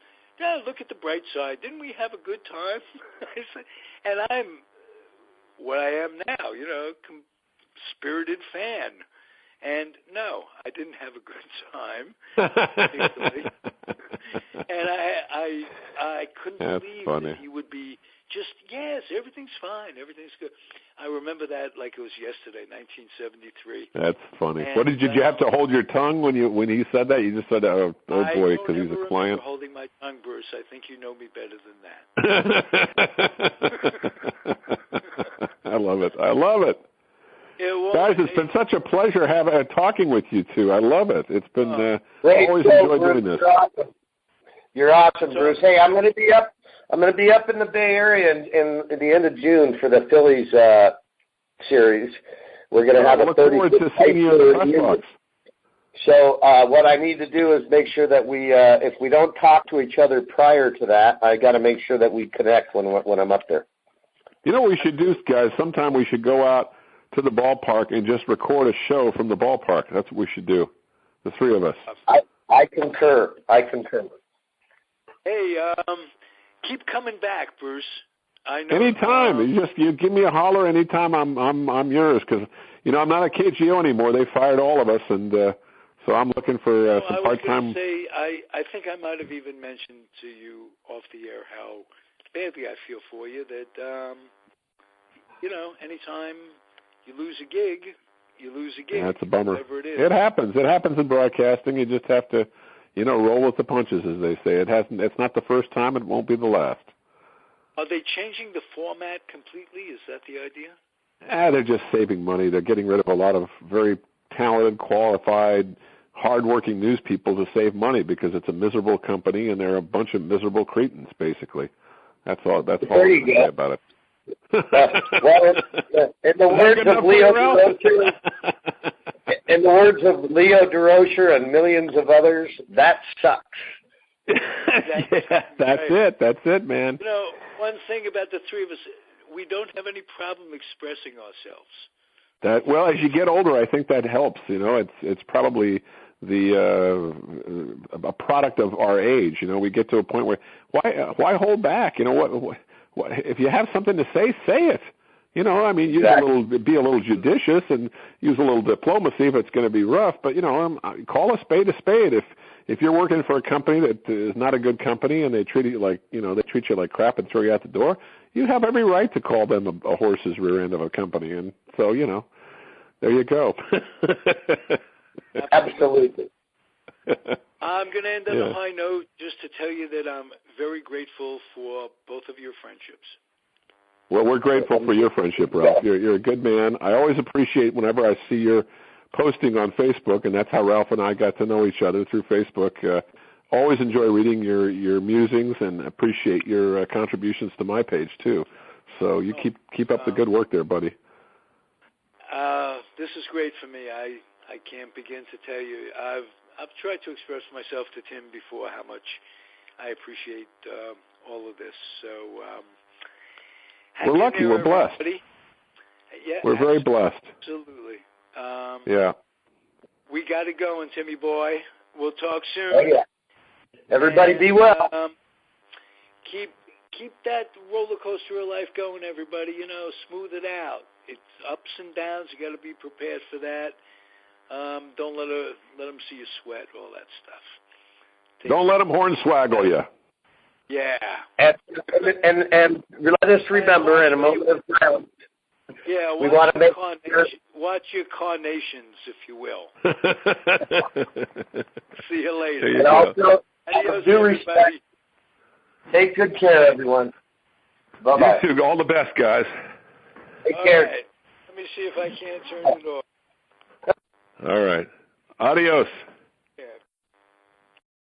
look at the bright side. Didn't we have a good time? And I'm what I am now, spirited fan. And no, I didn't have a good time, particularly. And I couldn't believe that he would be just, yes, everything's fine, everything's good. I remember that like it was yesterday, 1973. That's funny. And, what did you have to hold your tongue when he said that? You just said, oh boy, because he's a client. I don't holding my tongue, Bruce. I think you know me better than that. I love it. Guys, it's been such a pleasure talking with you two. I love it. It's been always enjoyed doing this. You're awesome, Bruce. Hey, I'm going to be up in the Bay Area in the end of June for the Phillies series. We're going to have a 30. So what I need to do is make sure that if we don't talk to each other prior to that, I got to make sure that we connect when I'm up there. You know what we should do, guys? Sometime we should go out to the ballpark and just record a show from the ballpark. That's what we should do, the three of us. I concur. Hey, keep coming back, Bruce. I know. Anytime. You give me a holler anytime. I'm yours because I'm not at KGO anymore. They fired all of us, and so I'm looking for some part-time. I think I might have even mentioned to you off the air how badly I feel for you. That anytime you lose a gig, you lose a gig. That's a bummer. Whatever it is. It happens. It happens in broadcasting. You just have to, roll with the punches, as they say. It's not the first time. It won't be the last. Are they changing the format completely? Is that the idea? They're just saving money. They're getting rid of a lot of very talented, qualified, hardworking news people to save money because it's a miserable company and they're a bunch of miserable cretins, basically. That's all I can say about it. Well, in the words of Leo DeRocher and millions of others, that sucks. Yeah, that's it, man. One thing about the three of us, we don't have any problem expressing ourselves. As you get older, I think that helps. It's probably a product of our age. We get to a point where why hold back? What if you have something to say it. Be a little judicious and use a little diplomacy if it's going to be rough. But call a spade a spade. If you're working for a company that is not a good company and they treat you like they treat you like crap and throw you out the door, you have every right to call them a horse's rear end of a company. And so there you go. Absolutely. I'm going to end on a high note just to tell you that I'm very grateful for both of your friendships. Well, we're grateful for your friendship, Ralph. You're a good man. I always appreciate whenever I see your posting on Facebook, and that's how Ralph and I got to know each other, through Facebook. Always enjoy reading your musings and appreciate your contributions to my page, too. So you keep up the good work there, buddy. This is great for me. I can't begin to tell you. I've tried to express myself to Tim before how much I appreciate all of this. So we're lucky. We're blessed. Yeah, we're very blessed. Absolutely. Yeah. We got to go, and Timmy boy, we'll talk soon. Oh, yeah. Everybody be well. Keep that roller coaster of life going, everybody. Smooth it out. It's ups and downs. You got to be prepared for that. Don't let them see you sweat, all that stuff. Don't let them hornswaggle you. Yeah. And let us remember in a moment of silence. Yeah, we want to make watch your carnations, if you will. See you later. And also, due respect, take good care, everyone. Bye-bye. You too. All the best, guys. Take care. Right. Let me see if I can't turn it off. All right. Adios.